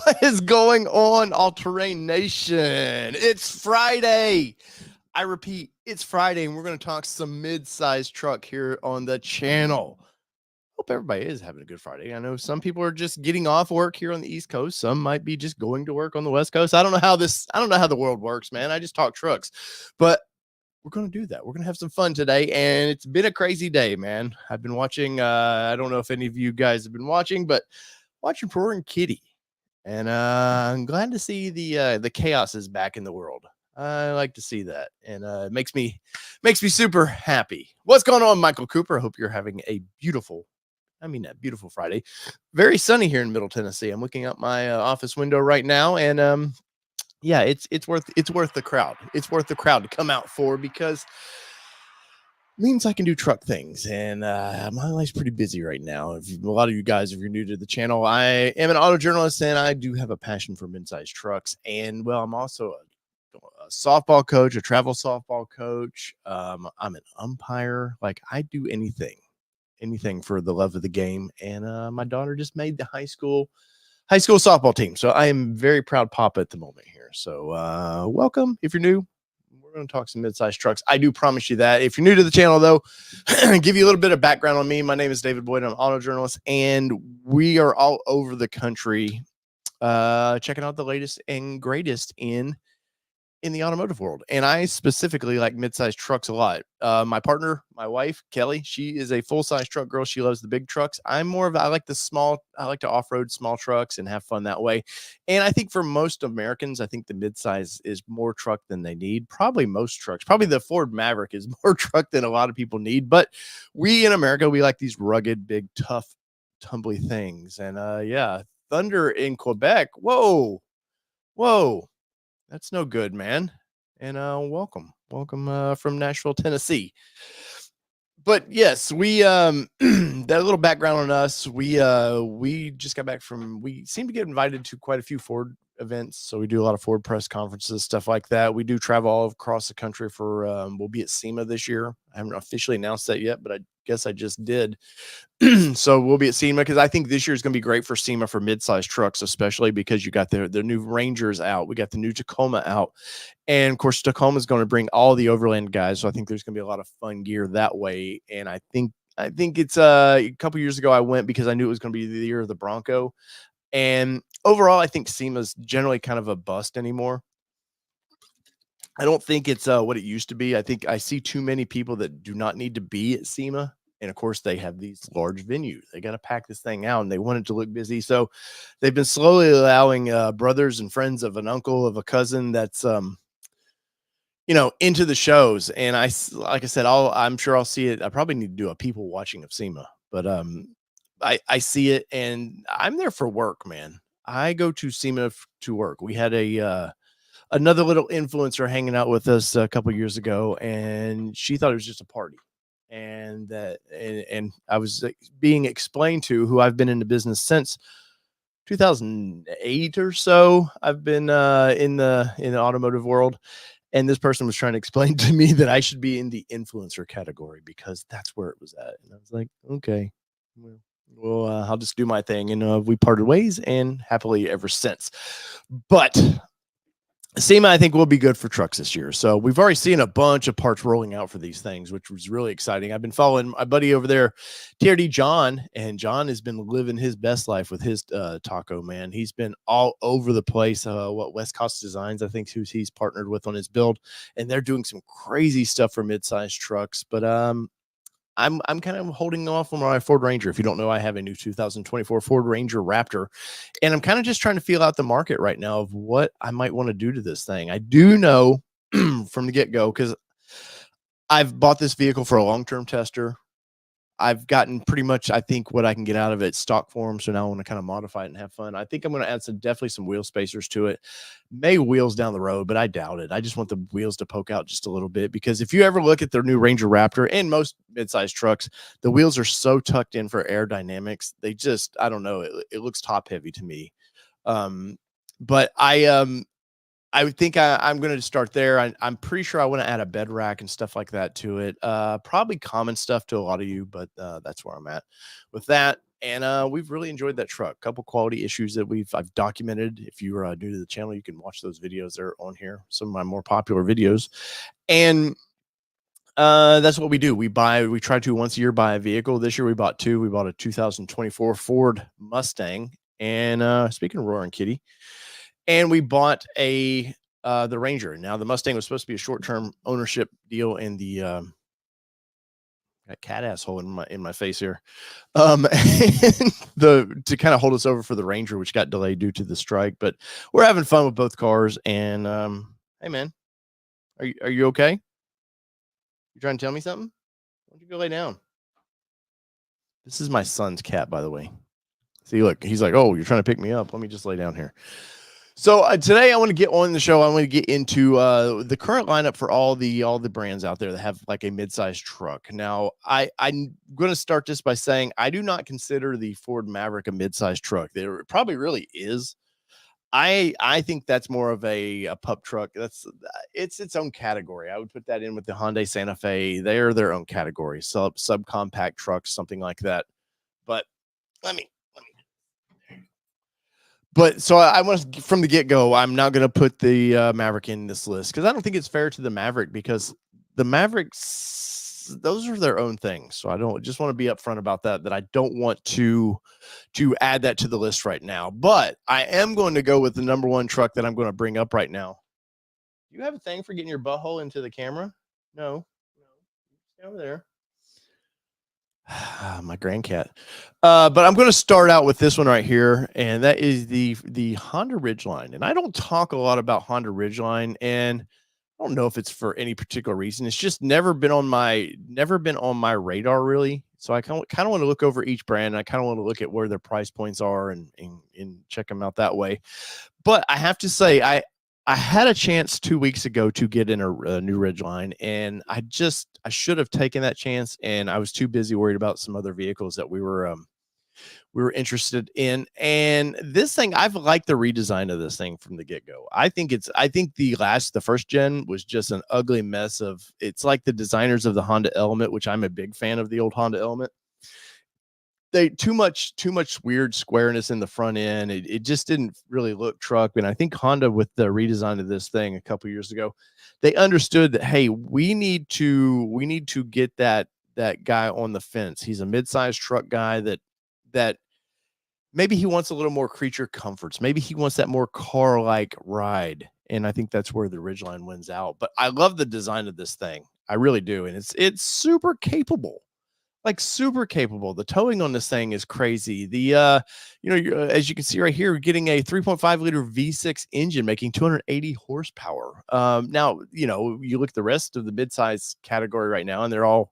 What is going on, All Terrain Nation? It's Friday. I repeat, it's Friday, and we're going to talk some mid-size truck here on the channel. Hope everybody is having a good Friday. I know some people are just getting off work here on the East Coast. Some might be just going to work on the West Coast. I don't know how the world works, man. I just talk trucks, but we're going to do that. We're going to have some fun today, and it's been a crazy day, man. I've been watching. I don't know if any of you guys have been watching, but watching Roaring Kitty. And I'm glad to see the chaos is back in the world. I like to see that, and it makes me super happy. What's going on, Michael Cooper? I hope you're having a beautiful Friday. Very sunny here in Middle Tennessee. I'm looking out my office window right now, and yeah, it's worth the crowd. It's worth the crowd to come out for, because means I can do truck things, and my life's pretty busy right now. A lot of you guys, if you're new to the channel, I am an auto journalist, and I do have a passion for mid-sized trucks. And well, I'm also a softball coach, a travel softball coach. I'm an umpire. Like, I do anything for the love of the game. And my daughter just made the high school softball team, so I am very proud papa at the moment here. So welcome if you're new. We're going to talk some mid-sized trucks. I do promise you that. If you're new to the channel, though, give you a little bit of background on me. My name is David Boyd. I'm an auto journalist, and we are all over the country checking out the latest and greatest in the automotive world. And I specifically like mid-sized trucks a lot. My partner, my wife, Kelly, she is a full-size truck girl. She loves the big trucks. I like to off-road small trucks and have fun that way. And I think for most Americans, I think the mid-size is more truck than they need. Probably most trucks. Probably the Ford Maverick is more truck than a lot of people need. But we in America, we like these rugged, big, tough, tumbly things. And yeah, thunder in Quebec. Whoa. That's no good, man. And welcome from Nashville, Tennessee. But yes, we that little background on us. We just got back from. We seem to get invited to quite a few Ford events, so we do a lot of Ford press conferences, stuff like that. We do travel all across the country for. We'll be at SEMA this year. I haven't officially announced that yet, but I guess I just did. So we'll be at SEMA, because I think this year is going to be great for SEMA for mid-sized trucks, especially because you got the new Rangers out. We got the new Tacoma out. And of course, Tacoma is going to bring all the overland guys. So I think there's going to be a lot of fun gear that way. And I think it's a couple years ago I went because I knew it was going to be the year of the Bronco. And overall, I think SEMA's generally kind of a bust anymore. I don't think it's what it used to be. I think I see too many people that do not need to be at SEMA. And of course, they have these large venues. They got to pack this thing out, and they want it to look busy. So they've been slowly allowing brothers and friends of an uncle, of a cousin that's, into the shows. And like I said, I'm sure I'll see it. I probably need to do a people watching of SEMA, but I see it, and I'm there for work, man. I go to SEMA to work. We had another little influencer hanging out with us a couple years ago, and she thought it was just a party. And I was being explained to, who I've been in the business since 2008 or so. I've been in the automotive world, and this person was trying to explain to me that I should be in the influencer category because that's where it was at. And I was like, okay, well, I'll just do my thing. And we parted ways, and happily ever since. But SEMA, I think, will be good for trucks this year. So we've already seen a bunch of parts rolling out for these things, which was really exciting. I've been following my buddy over there, TRD John, and John has been living his best life with his taco, man. He's been all over the place. West Coast Designs, I think, who he's partnered with on his build, and they're doing some crazy stuff for mid-sized trucks. But I'm kind of holding off on my Ford Ranger. If you don't know, I have a new 2024 Ford Ranger Raptor, and I'm kind of just trying to feel out the market right now of what I might want to do to this thing. I do know from the get-go, because I've bought this vehicle for a long-term tester. I've gotten pretty much, I think, what I can get out of it stock form. So now I want to kind of modify it and have fun. I think I'm going to add definitely some wheel spacers to it. Maybe wheels down the road, but I doubt it. I just want the wheels to poke out just a little bit, because if you ever look at their new Ranger Raptor and most mid-sized trucks, the wheels are so tucked in for aerodynamics. They just, I don't know. It looks top heavy to me. But I would think I'm going to start there. I'm pretty sure I want to add a bed rack and stuff like that to it. Probably common stuff to a lot of you, but that's where I'm at with that. And we've really enjoyed that truck. A couple quality issues that I've documented. If you are new to the channel, you can watch those videos. They're on here, some of my more popular videos. And that's what we do. We try to once a year buy a vehicle. This year we bought two. We bought a 2024 Ford Mustang. And speaking of Roaring Kitty, and we bought the Ranger. Now the Mustang was supposed to be a short-term ownership deal, and the got cat asshole in my face here. And to kind of hold us over for the Ranger, which got delayed due to the strike. But we're having fun with both cars. And hey man, are you okay? You trying to tell me something? Why don't you go lay down? This is my son's cat, by the way. See, look, he's like, oh, you're trying to pick me up. Let me just lay down here. So today I want to get on the show. I want to get into the current lineup for all the brands out there that have like a midsize truck. Now, I'm going to start this by saying I do not consider the Ford Maverick a midsize truck. There probably really is. I think that's more of a pup truck. It's its own category. I would put that in with the Hyundai Santa Fe. They're their own category. Subcompact trucks, something like that. But let me. But so I want from the get-go, I'm not going to put the Maverick in this list because I don't think it's fair to the Maverick, because the Mavericks, those are their own things. So I don't just want to be upfront about that I don't want to add that to the list right now. But I am going to go with the number one truck that I'm going to bring up right now. You have a thing for getting your butthole into the camera? No. Stay over there. My grandcat. But I'm going to start out with this one right here, and that is the Honda Ridgeline. And I don't talk a lot about Honda Ridgeline, and I don't know if it's for any particular reason. It's just never been on my radar really. So I kind of want to look over each brand. And I kind of want to look at where their price points are and check them out that way. But I have to say, I had a chance 2 weeks ago to get in a new Ridgeline, and I should have taken that chance, and I was too busy worried about some other vehicles that we were interested in. And this thing, I've liked the redesign of this thing from the get-go. I think the first gen was just an ugly mess of, it's like the designers of the Honda Element, which I'm a big fan of the old Honda Element. They too much weird squareness in the front end. It just didn't really look truck. And I think Honda, with the redesign of this thing a couple years ago, they understood that, hey, we need to get that guy on the fence. He's a mid-sized truck guy that maybe he wants a little more creature comforts. Maybe he wants that more car-like ride. And I think that's where the Ridgeline wins out. But I love the design of this thing. I really do. And it's super capable. Like super capable. The towing on this thing is crazy. The as you can see right here, we're getting a 3.5 liter V6 engine making 280 horsepower. Now, you look at the rest of the midsize category right now, and they're all,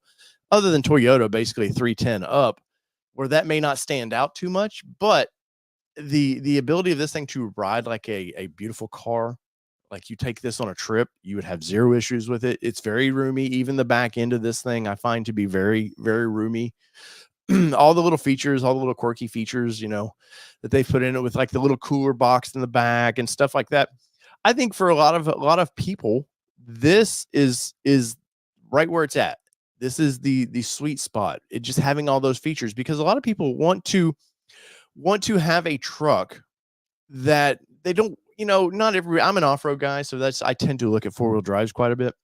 other than Toyota, basically 310 up, where that may not stand out too much. But the ability of this thing to ride like a beautiful car, like you take this on a trip, you would have zero issues with it. It's very roomy. Even the back end of this thing, I find to be very, very roomy. All the little features, all the little quirky features, that they put in it, with like the little cooler box in the back and stuff like that. I think for a lot of people, this is right where it's at. This is the sweet spot. It just having all those features, because a lot of people want to have a truck that they don't, not every, I'm an off-road guy, so I tend to look at four-wheel drives quite a bit.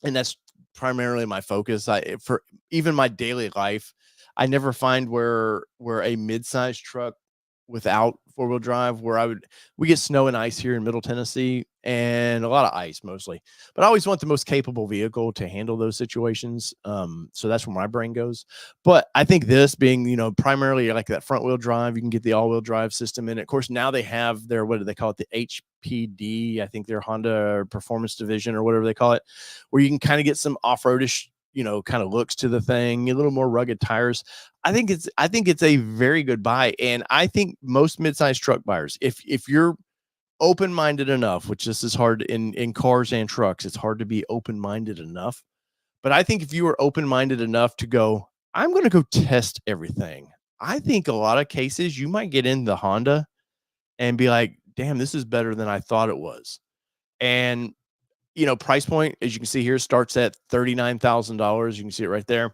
And that's primarily my focus. For even my daily life, I never find where a mid-sized truck without four-wheel drive, we get snow and ice here in Middle Tennessee, and a lot of ice mostly, but I always want the most capable vehicle to handle those situations. So that's where my brain goes. But I think this being, primarily like that front wheel drive, you can get the all-wheel drive system in it. Of course, now they have their, what do they call it? The HPD, I think their Honda Performance Division or whatever they call it, where you can kind of get some off-roadish, kind of looks to the thing, a little more rugged tires. I think it's a very good buy. And I think most mid-sized truck buyers, if you're open-minded enough, which this is hard in cars and trucks, it's hard to be open-minded enough. But I think if you are open-minded enough to go, I'm going to go test everything, I think a lot of cases you might get in the Honda and be like, damn, this is better than I thought it was. And price point, as you can see here, starts at $39,000. You can see it right there.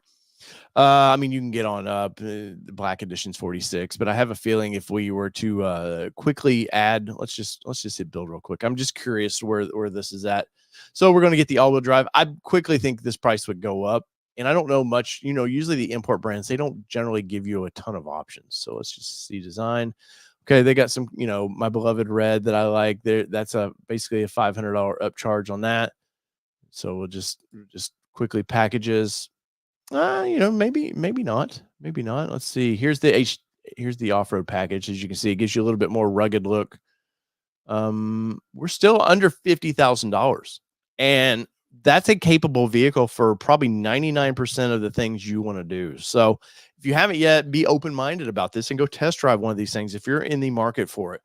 I mean, you can get on up. The Black Edition's 46, but I have a feeling if we were to quickly add, let's just hit build real quick. I'm just curious where this is at. So we're going to get the all-wheel drive. I quickly think this price would go up, and I don't know much. Usually the import brands, they don't generally give you a ton of options. So let's just see design. Okay, they got some, my beloved red that I like. There, that's basically a $500 upcharge on that. So we'll just quickly packages. Maybe not. Maybe not. Let's see. Here's the off-road package. As you can see, it gives you a little bit more rugged look. We're still under $50,000. And that's a capable vehicle for probably 99% of the things you want to do. So if you haven't yet, be open-minded about this and go test drive one of these things if you're in the market for it.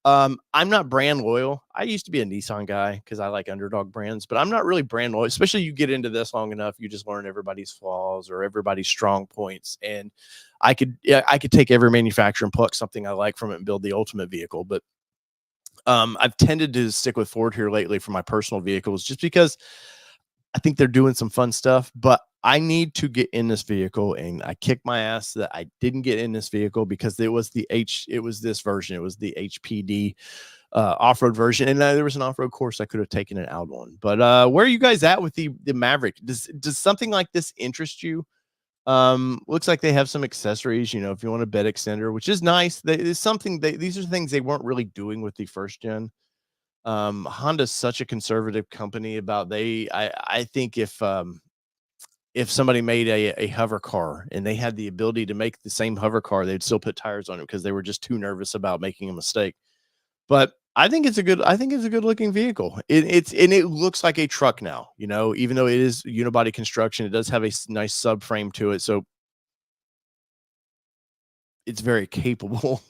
I'm not brand loyal. I used to be a Nissan guy because I like underdog brands, but I'm not really brand loyal, especially you get into this long enough, you just learn everybody's flaws or everybody's strong points. And I could take every manufacturer and pluck something I like from it and build the ultimate vehicle. But I've tended to stick with Ford here lately for my personal vehicles, just because I think they're doing some fun stuff, but I need to get in this vehicle, and I kicked my ass that I didn't get in this vehicle because it was this version. It was the HPD off-road version. And there was an off-road course I could have taken it out on, but where are you guys at with the Maverick? Does something like this interest you? Looks like they have some accessories, if you want a bed extender, which is nice. These are things they weren't really doing with the first gen. Honda's such a conservative company about I think if somebody made a hover car and they had the ability to make the same hover car, they'd still put tires on it because they were just too nervous about making a mistake. But I think it's a good looking vehicle. It looks like a truck now, even though it is unibody construction, it does have a nice subframe to it. So it's very capable.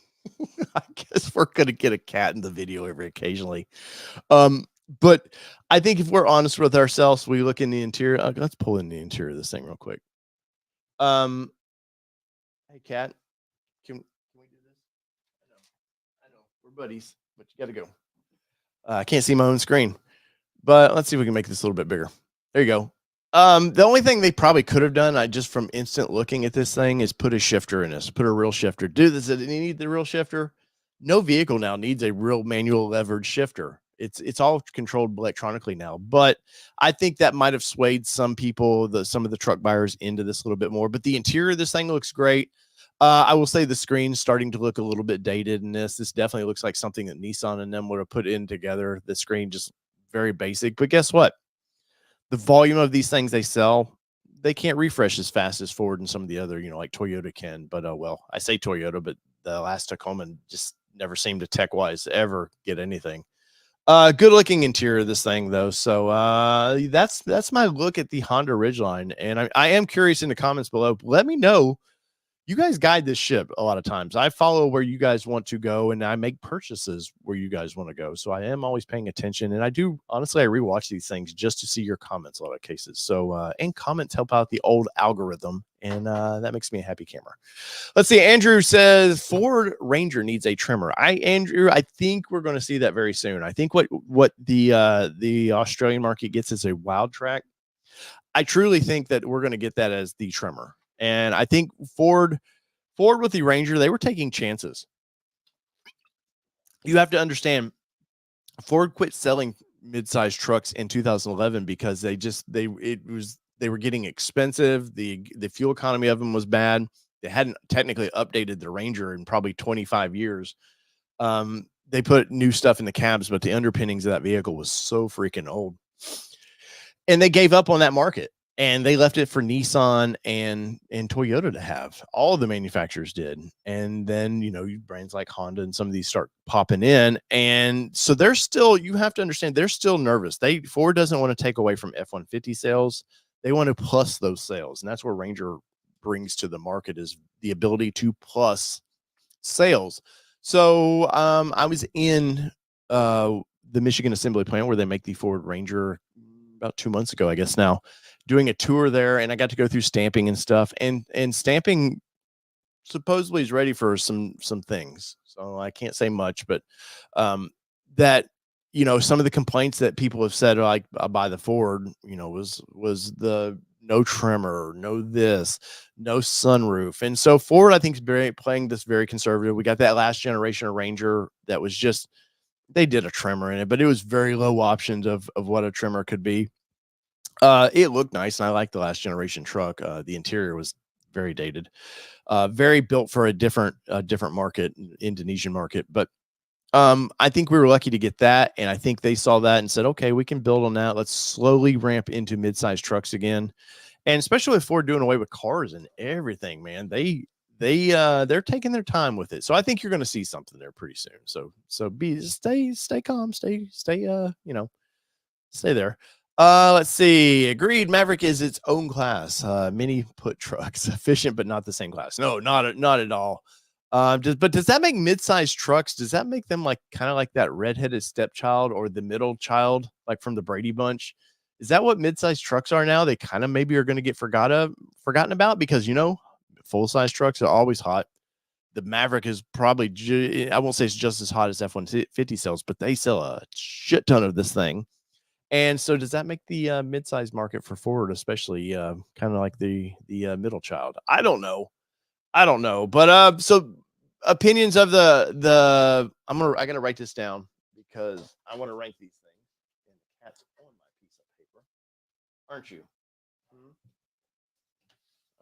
I guess we're going to get a cat in the video every occasionally. But I think if we're honest with ourselves, we look in the interior. Let's pull in the interior of this thing real quick. Hey, cat, can we do this? I know, we're buddies, but you got to go. I can't see my own screen, but let's see if we can make this a little bit bigger. There you go. The only thing they probably could have done, I just from instant looking at this thing, is put a shifter in this, put a real shifter. Does it need the real shifter? No vehicle now needs a real manual levered shifter. It's all controlled electronically now, but I think that might have swayed some people, some of the truck buyers, into this a little bit more. But the interior of this thing looks great. I will say the screen's starting to look a little bit dated in this. This definitely looks like something that Nissan and them would have put in together. The screen just very basic, but guess what? The volume of these things they sell, they can't refresh as fast as Ford and some of the other, like Toyota can. But well, I say Toyota, but the last Tacoma just never seemed to tech-wise ever get anything. Good looking interior of this thing though. So that's my look at the Honda Ridgeline. And I am curious in the comments below. Let me know. You guys guide this ship a lot of times. I follow where you guys want to go, and I make purchases where you guys want to go. So I am always paying attention, and I do honestly, I rewatch these things just to see your comments a lot of cases. So and comments help out the old algorithm, and that makes me a happy camera. Let's see. Andrew says Ford Ranger needs a trimmer. Andrew, I think we're going to see that very soon. I think what the Australian market gets is a Wild Track. I truly think that we're going to get that as the trimmer. And I think Ford with the Ranger, they were taking chances. You have to understand, Ford quit selling mid-sized trucks in 2011 because they were getting expensive. The fuel economy of them was bad. They hadn't technically updated the Ranger in probably 25 years. They put new stuff in the cabs, but the underpinnings of that vehicle was so freaking old. And they gave up on that market. And they left it for Nissan and Toyota to have. All of the manufacturers did. And then, brands like Honda and some of these start popping in. And so you have to understand, they're still nervous. Ford doesn't want to take away from F-150 sales. They want to plus those sales. And that's where Ranger brings to the market, is the ability to plus sales. So I was in the Michigan assembly plant where they make the Ford Ranger about 2 months ago, I guess now, doing a tour there, and I got to go through stamping and stuff, and stamping supposedly is ready for some things. So I can't say much, but that, some of the complaints that people have said, like, by the Ford, was the no trimmer, no this, no sunroof. And so Ford, I think, is playing this very conservative. We got that last generation of Ranger that was just, they did a trimmer in it, but it was very low options of what a trimmer could be. It looked nice, and I like the last generation truck. The interior was very dated, very built for a different market, Indonesian market. But I think we were lucky to get that, and I think they saw that and said, okay, we can build on that. Let's slowly ramp into mid-sized trucks again, and especially with Ford doing away with cars and everything, man. They're taking their time with it, so I think you're going to see something there pretty soon. So stay calm, stay there. Let's see. Agreed. Maverick is its own class. Mini put trucks, efficient but not the same class. No, not at all. Does that make mid-sized trucks? Does that make them like kind of like that redheaded stepchild or the middle child, like from the Brady Bunch? Is that what mid-sized trucks are now? They kind of maybe are going to get forgotten about because full-size trucks are always hot. The Maverick is probably I won't say it's just as hot as F-150 sells, but they sell a shit ton of this thing. And so does that make the mid-size market for Ford, especially kind of like the middle child? I don't know. But so opinions of the I gotta write this down because I want to rank these things. And the cat's on my piece of paper, aren't you?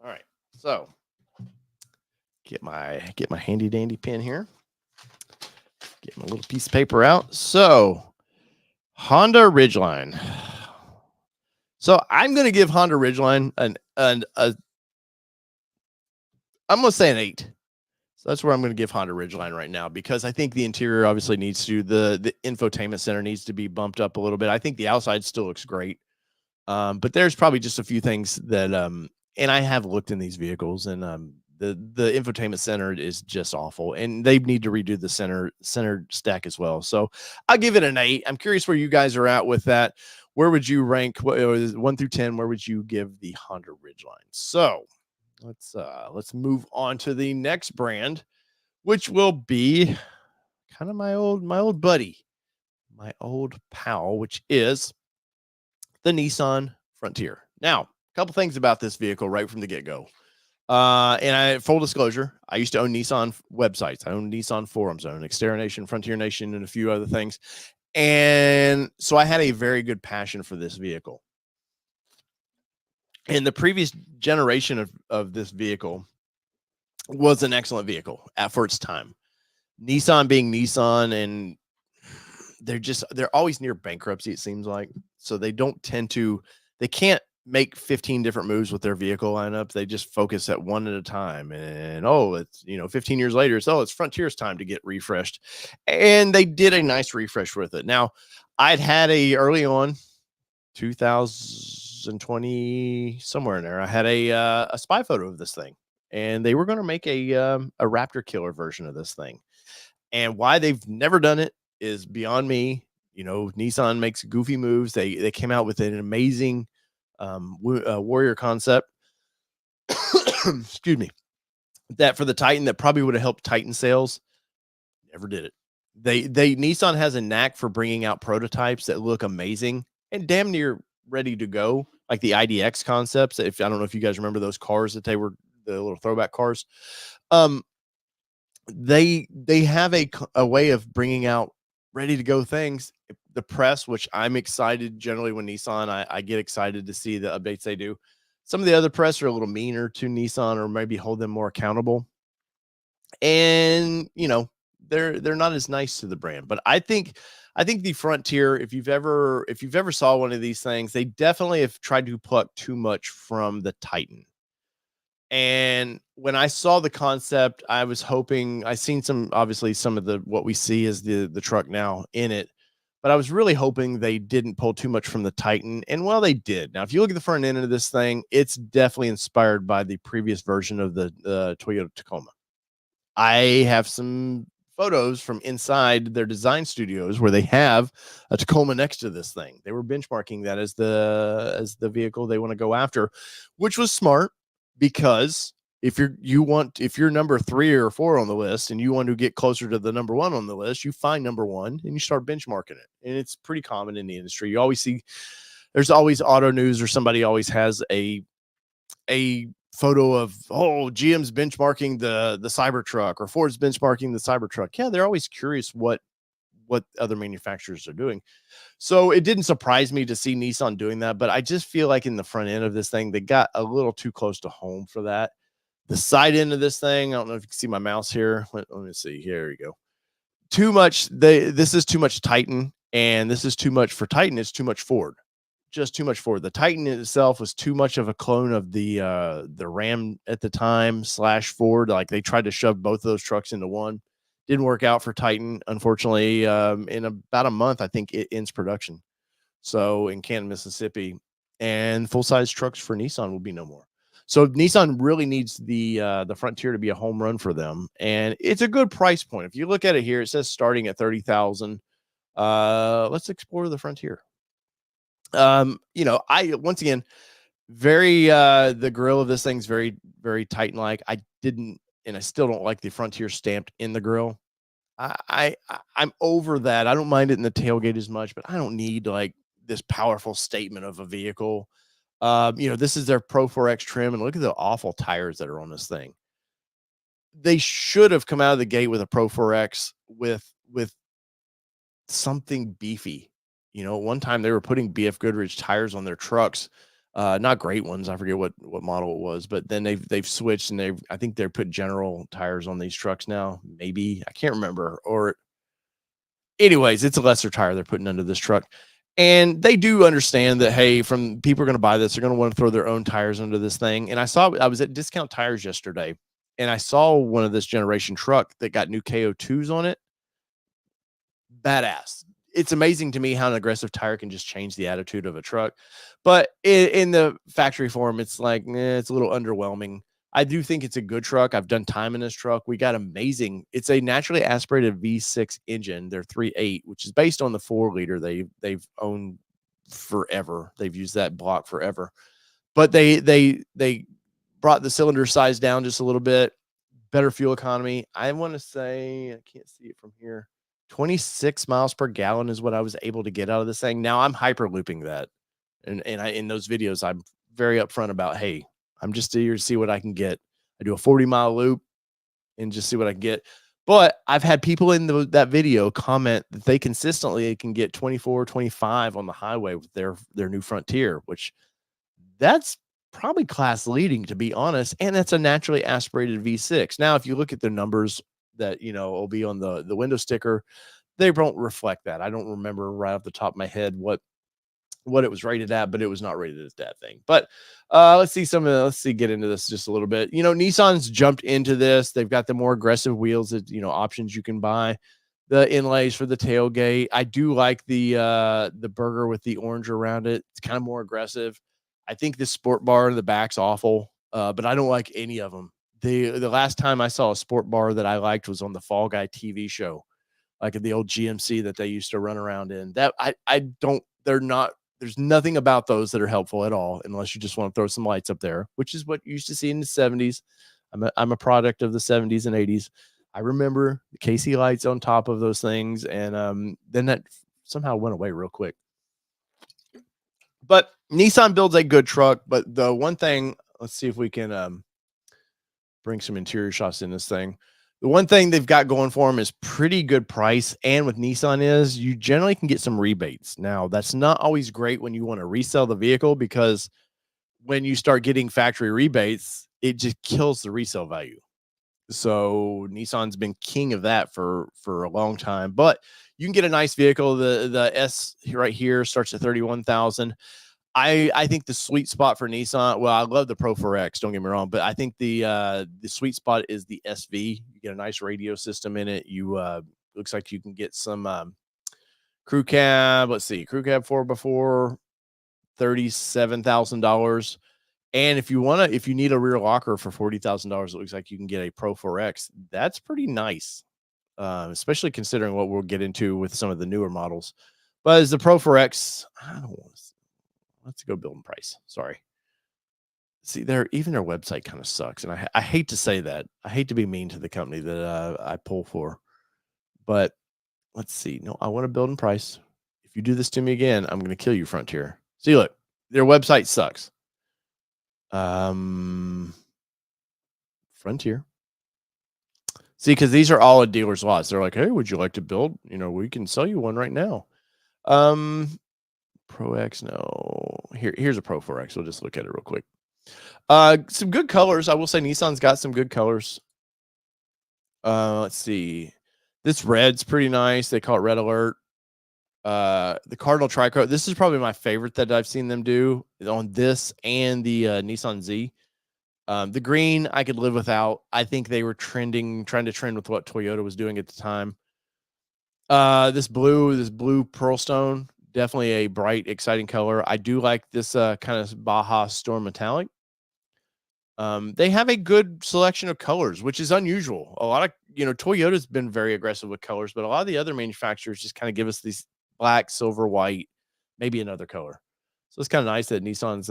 All right. So get my handy dandy pen here. Get my little piece of paper out. So Honda Ridgeline. So I'm going to give Honda Ridgeline I'm going to say an 8. So that's where I'm going to give Honda Ridgeline right now, because I think the interior obviously needs to, the infotainment center needs to be bumped up a little bit. I think the outside still looks great. But there's probably just a few things that, and I have looked in these vehicles, and the infotainment center is just awful, and they need to redo the center stack as well. So I'll give it an 8. I'm curious where you guys are at with that. Where would you rank 1 through 10? Where would you give the Honda Ridgeline? So let's move on to the next brand, which will be kind of my old buddy, my old pal, which is the Nissan Frontier. Now, a couple things about this vehicle right from the get-go. Full disclosure, I used to own Nissan websites. I own Nissan forums. I own Xterra Nation, Frontier Nation, and a few other things. And so I had a very good passion for this vehicle. And the previous generation of this vehicle was an excellent vehicle for its time. Nissan being Nissan, and they're always near bankruptcy, it seems like. So they can't make 15 different moves with their vehicle lineup. They just focus at one at a time. And it's 15 years later, it's Frontier's time to get refreshed. And they did a nice refresh with it. Now, I'd had early on 2020, somewhere in there, I had a spy photo of this thing, and they were going to make a Raptor killer version of this thing. And why they've never done it is beyond me. Nissan makes goofy moves. They came out with an amazing Warrior concept. Excuse me. That for the Titan, that probably would have helped Titan sales. Never did it. Nissan has a knack for bringing out prototypes that look amazing and damn near ready to go, like the IDX concepts. I don't know if you guys remember those cars that they were the little throwback cars. They have a way of bringing out ready to go things. The press, which I'm excited generally when Nissan, I get excited to see the updates they do. Some of the other press are a little meaner to Nissan, or maybe hold them more accountable. And they're not as nice to the brand. But I think the Frontier, if you've ever saw one of these things, they definitely have tried to pluck too much from the Titan. And when I saw the concept, I was hoping, I seen some of what we see is the truck now in it, but I was really hoping they didn't pull too much from the Titan. And well, they did. Now, if you look at the front end of this thing, it's definitely inspired by the previous version of the Toyota Tacoma. I have some photos from inside their design studios where they have a Tacoma next to this thing. They were benchmarking that as the vehicle they want to go after, which was smart, because if you're number 3 or 4 on the list and you want to get closer to the number 1 on the list, you find number 1 and you start benchmarking it. And it's pretty common in the industry. You always see, there's always Auto News, or somebody always has a a photo of, oh, GM's benchmarking the Cybertruck or Ford's benchmarking the Cybertruck. Yeah, they're always curious what other manufacturers are doing. So it didn't surprise me to see Nissan doing that, but I just feel like in the front end of this thing, they got a little too close to home for that. The side end of this thing, I don't know if you can see my mouse here. Let me see. Here we go. Too much. This is too much Titan, and this is too much for Titan. It's too much Ford. Just too much Ford. The Titan itself was too much of a clone of the Ram at the time slash Ford. Like they tried to shove both of those trucks into one. Didn't work out for Titan, unfortunately. In about a month, I think it ends production. So in Canton, Mississippi, and full size trucks for Nissan will be no more. So Nissan really needs the Frontier to be a home run for them, and it's a good price point. If you look at it here, it says starting at 30,000. Let's explore the Frontier. I once again very the grill of this thing's very very Titan like. I didn't, and I still don't like the Frontier stamped in the grill. I'm over that. I don't mind it in the tailgate as much, but I don't need like this powerful statement of a vehicle. This is their Pro 4X trim, and look at the awful tires that are on this thing. They should have come out of the gate with a Pro 4X with something beefy. One time they were putting BF Goodrich tires on their trucks, not great ones. I forget what model it was, but then they've switched, and I think they're put General tires on these trucks now. Maybe I can't remember. Or, anyways, it's a lesser tire they're putting under this truck, and they do understand that. Hey, from people are going to buy this, they're going to want to throw their own tires under this thing. And I was at Discount Tires yesterday, and I saw one of this generation truck that got new KO2s on it. Badass. It's amazing to me how an aggressive tire can just change the attitude of a truck. But in the factory form, it's like, it's a little underwhelming. I do think it's a good truck. I've done time in this truck. We got amazing. It's a naturally aspirated V6 engine. They're 3.8, which is based on the 4-liter they've owned forever. They've used that block forever. But they brought the cylinder size down just a little bit. Better fuel economy. I want to say, I can't see it from here, 26 miles per gallon is what I was able to get out of this thing. Now I'm hyper looping that. And in those videos, I'm very upfront about, hey, I'm just here to see what I can get. I do a 40-mile loop and just see what I can get. But I've had people in that video comment that they consistently can get 24, 25 on the highway with their new Frontier, which that's probably class leading, to be honest. And that's a naturally aspirated V6. Now, if you look at the numbers that, will be on the window sticker, they don't reflect that. I don't remember right off the top of my head what it was rated at, but it was not rated as that thing. But let's get into this just a little bit. Nissan's jumped into this. They've got the more aggressive wheels that, options you can buy, the inlays for the tailgate. I do like the burger with the orange around it. It's kind of more aggressive. I think the sport bar in the back's awful, but I don't like any of them. The last time I saw a sport bar that I liked was on the Fall Guy TV show, like at the old GMC that they used to run around in. That they're not. There's nothing about those that are helpful at all, unless you just want to throw some lights up there, which is what you used to see in the 70s. I'm a product of the 70s and 80s. I remember the KC lights on top of those things, and then that somehow went away real quick. But Nissan builds a good truck. But the one thing, let's see if we can bring some interior shots in this thing. The one thing they've got going for them is pretty good price. And with Nissan is you generally can get some rebates. Now, that's not always great when you want to resell the vehicle, because when you start getting factory rebates, it just kills the resale value. So Nissan's been king of that for a long time. But you can get a nice vehicle. The S right here starts at 31,000. I think the sweet spot for Nissan, well, I love the Pro 4X, don't get me wrong, but I think the sweet spot is the SV. You get a nice radio system in it. You looks like you can get some crew cab. Let's see, crew cab 4x4, $37,000. And if you need a rear locker for $40,000, it looks like you can get a Pro 4X. That's pretty nice, especially considering what we'll get into with some of the newer models. But as the Pro 4X, I don't want to. Let's go build and price. Sorry. See, even their website kind of sucks. And I hate to say that. I hate to be mean to the company that I pull for. But let's see. No, I want to build and price. If you do this to me again, I'm going to kill you, Frontier. See, look, their website sucks. Frontier. See, because these are all at dealers' lots. They're like, "Hey, would you like to build? We can sell you one right now." Um, Pro X, no. Here's a Pro 4X. We'll just look at it real quick. Some good colors. I will say Nissan's got some good colors. Let's see. This red's pretty nice. They call it Red Alert. The Cardinal Tricolor. This is probably my favorite that I've seen them do on this and the Nissan Z. The green I could live without. I think they were trying to trend with what Toyota was doing at the time. This blue pearl stone, definitely a bright, exciting color. I do like this kind of Baja Storm metallic. They have a good selection of colors, which is unusual. A lot of Toyota's been very aggressive with colors, but a lot of the other manufacturers just kind of give us these black, silver, white, maybe another color. So it's kind of nice that Nissan's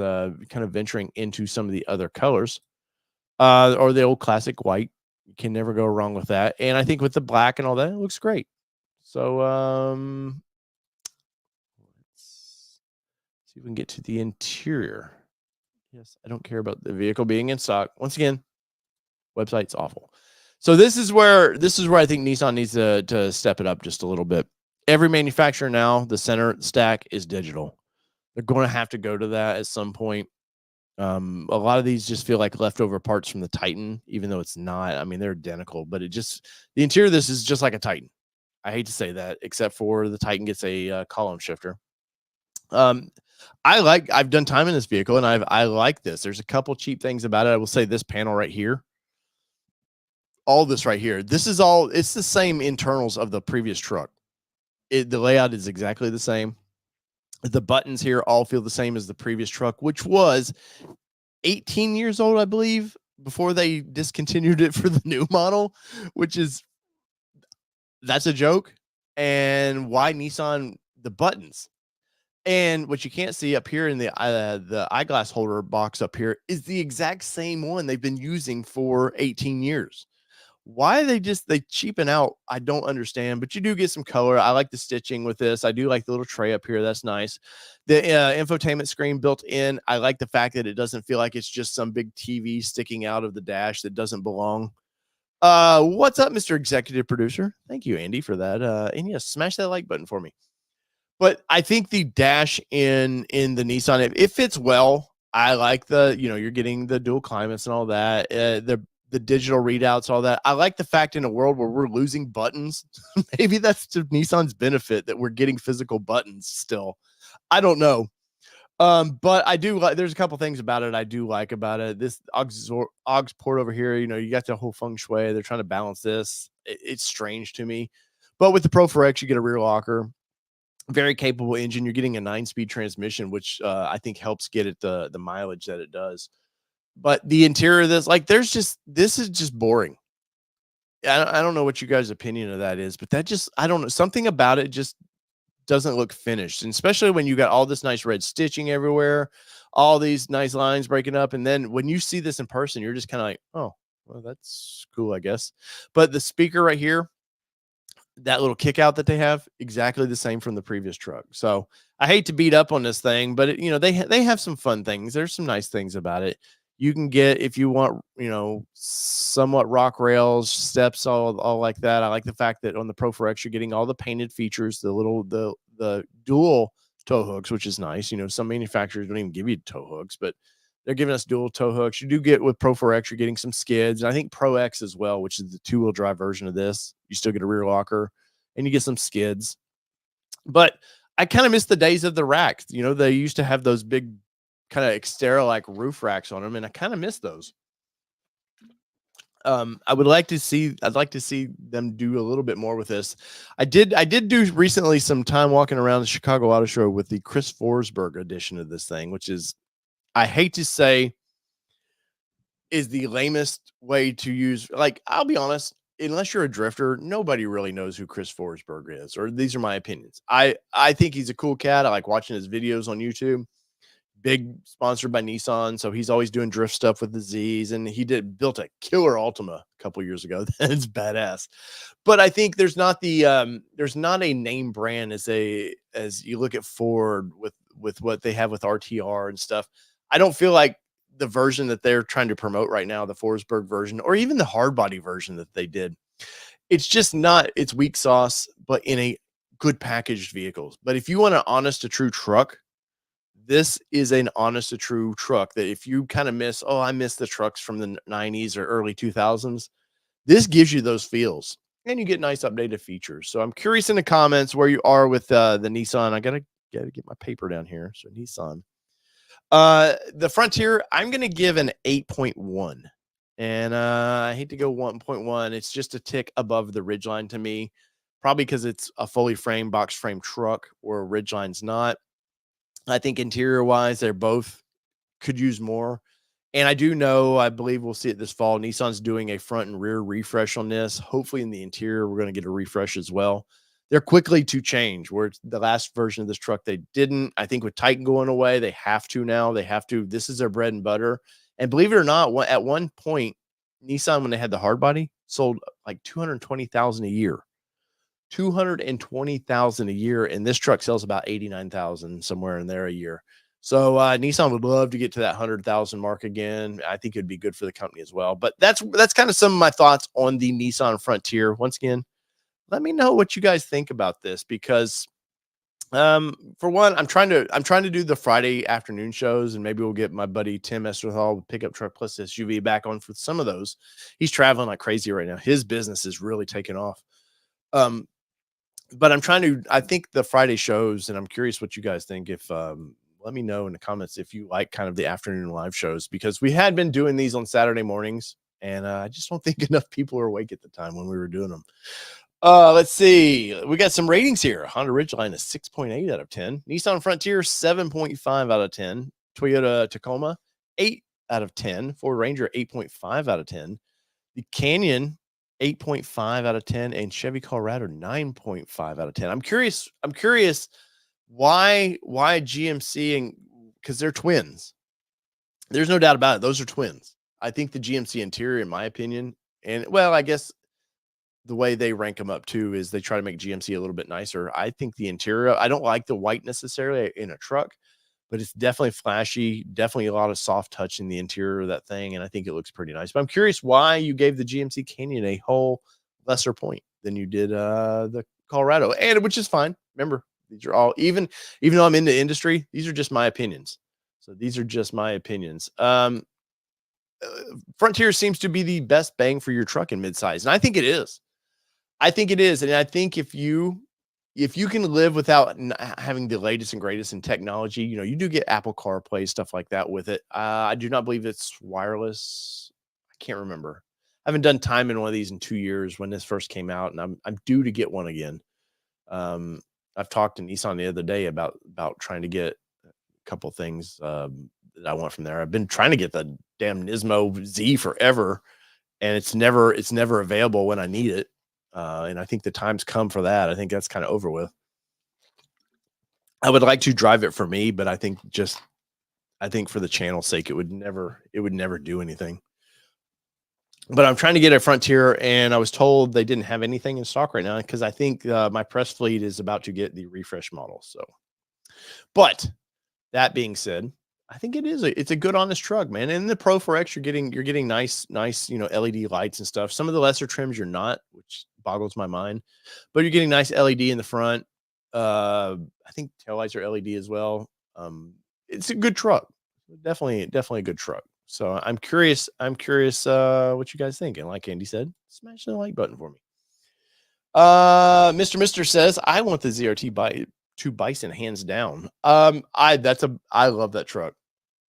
kind of venturing into some of the other colors. Or the old classic white. You can never go wrong with that. And I think with the black and all that, it looks great. So let's see if we can get to the interior. Yes, I don't care about the vehicle being in stock. Once again, website's awful. So this is where I think Nissan needs to step it up just a little bit. Every manufacturer now, the center stack is digital. They're going to have to go to that at some point. A lot of these just feel like leftover parts from the Titan, even though it's not. I mean, they're identical, but the interior of this is just like a Titan. I hate to say that, except for the Titan gets a column shifter. I've done time in this vehicle and I like this. There's a couple cheap things about it. I will say this panel right here, all this right here, it's the same internals of the previous truck. The layout is exactly the same. The buttons here all feel the same as the previous truck, which was 18 years old, I believe, before they discontinued it for the new model, that's a joke. And why Nissan the buttons? And what you can't see up here in the eyeglass holder box up here is the exact same one they've been using for 18 years. Why they cheapen out, I don't understand, but you do get some color. I like the stitching with this. I do like the little tray up here. That's nice. The infotainment screen built in. I like the fact that it doesn't feel like it's just some big TV sticking out of the dash that doesn't belong. What's up, Mr. Executive Producer? Thank you, Andy, for that. And yes, smash that like button for me. But I think the dash in the Nissan, it fits well. I like you're getting the dual climates and all that. The digital readouts, all that. I like the fact in a world where we're losing buttons, maybe that's to Nissan's benefit that we're getting physical buttons still. I don't know. But I do like, there's a couple things about it I do like about it. This aux port over here, you got the whole feng shui. They're trying to balance this. It's strange to me. But with the Pro 4X, you get a rear locker. Very capable engine. You're getting a 9-speed transmission, which I think helps get it the mileage that it does. But the interior of this, this is just boring. I don't know what you guys' opinion of that is, but I don't know. Something about it just doesn't look finished. And especially when you got all this nice red stitching everywhere, all these nice lines breaking up. And then when you see this in person, you're just kind of like, oh, well, that's cool, I guess. But the speaker right here, that little kick out that they have, exactly the same from the previous truck. So I hate to beat up on this thing, but they have some fun things. There's some nice things about it. You can get, if you want, somewhat rock rails, steps, all like that. I like the fact that on the Pro 4X, you're getting all the painted features, the dual tow hooks, which is nice. Some manufacturers don't even give you tow hooks, but they're giving us dual tow hooks. You do get with Pro 4X, you're getting some skids. And I think Pro X as well, which is the 2-wheel drive version of this. You still get a rear locker and you get some skids. But I kind of miss the days of the racks. They used to have those big kind of Xterra like roof racks on them, and I kind of miss those. I'd like to see them do a little bit more with this. I did do recently some time walking around the Chicago Auto Show with the Chris Forsberg edition of this thing, which is, I hate to say, is the lamest way to use. Like, I'll be honest, unless you're a drifter, nobody really knows who Chris Forsberg is, or these are my opinions. I think he's a cool cat. I like watching his videos on YouTube. Big sponsored by Nissan, so he's always doing drift stuff with the Z's, and he built a killer Altima a couple years ago. That's badass. But I think there's not a name brand as you look at Ford with what they have with RTR and stuff. I don't feel like the version that they're trying to promote right now, the Forsberg version, or even the hard body version that they did. It's just not, it's weak sauce, but in a good packaged vehicles. But if you want an honest to true truck, this is an honest to true truck that if you kind of miss, oh, I miss the trucks from the 90s or early 2000s, this gives you those feels and you get nice updated features. So I'm curious in the comments where you are with the Nissan. I gotta get my paper down here. So Nissan. The Frontier, I'm gonna give an 8.1. And I hate to go 1.1. It's just a tick above the Ridgeline to me, probably because it's a fully framed box frame truck, where Ridgeline's not. I think interior wise, they're both could use more. And I do know, I believe we'll see it this fall. Nissan's doing a front and rear refresh on this. Hopefully, in the interior, we're going to get a refresh as well. They're quickly to change. Where the last version of this truck, they didn't. I think with Titan going away, they have to now. They have to. This is their bread and butter. And believe it or not, at one point, Nissan, when they had the hard body, sold like 220,000 a year. 220,000 a year, and this truck sells about 89,000 somewhere in there a year. So Nissan would love to get to that 100,000 mark again. I think it'd be good for the company as well. But that's kind of some of my thoughts on the Nissan Frontier. Once again, let me know what you guys think about this, because for one, I'm trying to do the Friday afternoon shows, and maybe we'll get my buddy Tim Esterthal with Pickup Truck Plus SUV back on for some of those. He's traveling like crazy right now. His business is really taking off. But I think the Friday shows, and I'm curious what you guys think. If let me know in the comments if you like kind of the afternoon live shows, because we had been doing these on Saturday mornings, and I just don't think enough people are awake at the time when we were doing them. Let's see. We got some ratings here. Honda Ridgeline is 6.8 out of 10. Nissan Frontier, 7.5 out of 10. Toyota Tacoma, 8 out of 10. Ford Ranger, 8.5 out of 10. The Canyon, 8.5 out of 10, and Chevy Colorado, 9.5 out of 10. I'm curious why GMC, and because they're twins. There's no doubt about it. Those are twins. I think the GMC interior, in my opinion, and well, I guess the way they rank them up too is they try to make GMC a little bit nicer. I think the interior, I don't like the white necessarily in a truck, but it's definitely flashy, definitely a lot of soft touch in the interior of that thing, and I think it looks pretty nice. But I'm curious why you gave the GMC Canyon a whole lesser point than you did the Colorado, and which is fine. Remember, these are all, even though I'm in the industry, these are just my opinions. So these are just my opinions. Frontier seems to be the best bang for your truck in midsize, and I think it is. I think it is, and I think if you can live without having the latest and greatest in technology, you do get Apple CarPlay, stuff like that with it. I do not believe it's wireless. I can't remember. I haven't done time in one of these in 2 years when this first came out, and I'm due to get one again. I've talked to Nissan the other day about trying to get a couple things that I want from there. I've been trying to get the damn Nismo Z forever, and it's never available when I need it. And I think the time's come for that. I think that's kind of over with. I would like to drive it for me, but I think for the channel's sake, it would never do anything. But I'm trying to get a Frontier, and I was told they didn't have anything in stock right now, because I think my press fleet is about to get the refresh model. So, but that being said, I think it's a good, honest truck, man. And in the Pro 4X, you're getting nice, LED lights and stuff. Some of the lesser trims you're not, which boggles my mind, but you're getting nice LED in the front. I think taillights are LED as well. It's a good truck. Definitely a good truck. So I'm curious what you guys think. And like Andy said, smash the like button for me. Mr. Mister says, I want the ZRT to Bison hands down. I love that truck.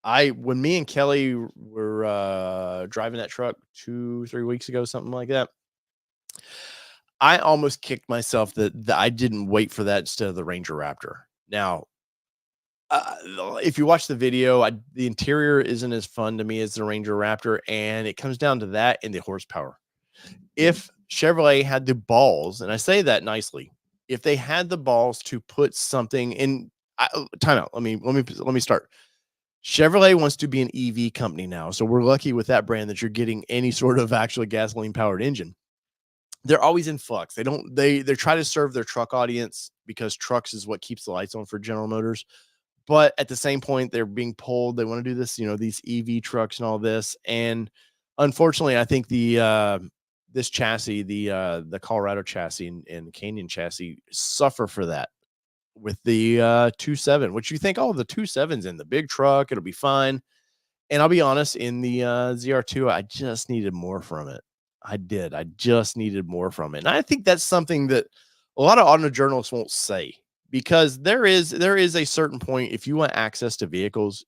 When me and Kelly were driving that truck 2-3 weeks ago, something like that, I almost kicked myself that I didn't wait for that instead of the Ranger Raptor. Now, if you watch the video, the interior isn't as fun to me as the Ranger Raptor, and it comes down to that and the horsepower. If Chevrolet had the balls, and I say that nicely, if they had the balls to put something in, time out. Let me start. Chevrolet wants to be an EV company now, so we're lucky with that brand that you're getting any sort of actually gasoline powered engine. They're always in flux. They try to serve their truck audience, because trucks is what keeps the lights on for General Motors. but at the same point, they're being pulled. They want to do this, these EV trucks and all this. And unfortunately, I think this chassis, the Colorado chassis and the Canyon chassis suffer for that with the 2.7, which you think, oh, the 2.7's in the big truck, it'll be fine. And I'll be honest, in the ZR2, I just needed more from it. I did. I just needed more from it. And I think that's something that a lot of auto journalists won't say, because there is a certain point, if you want access to vehicles,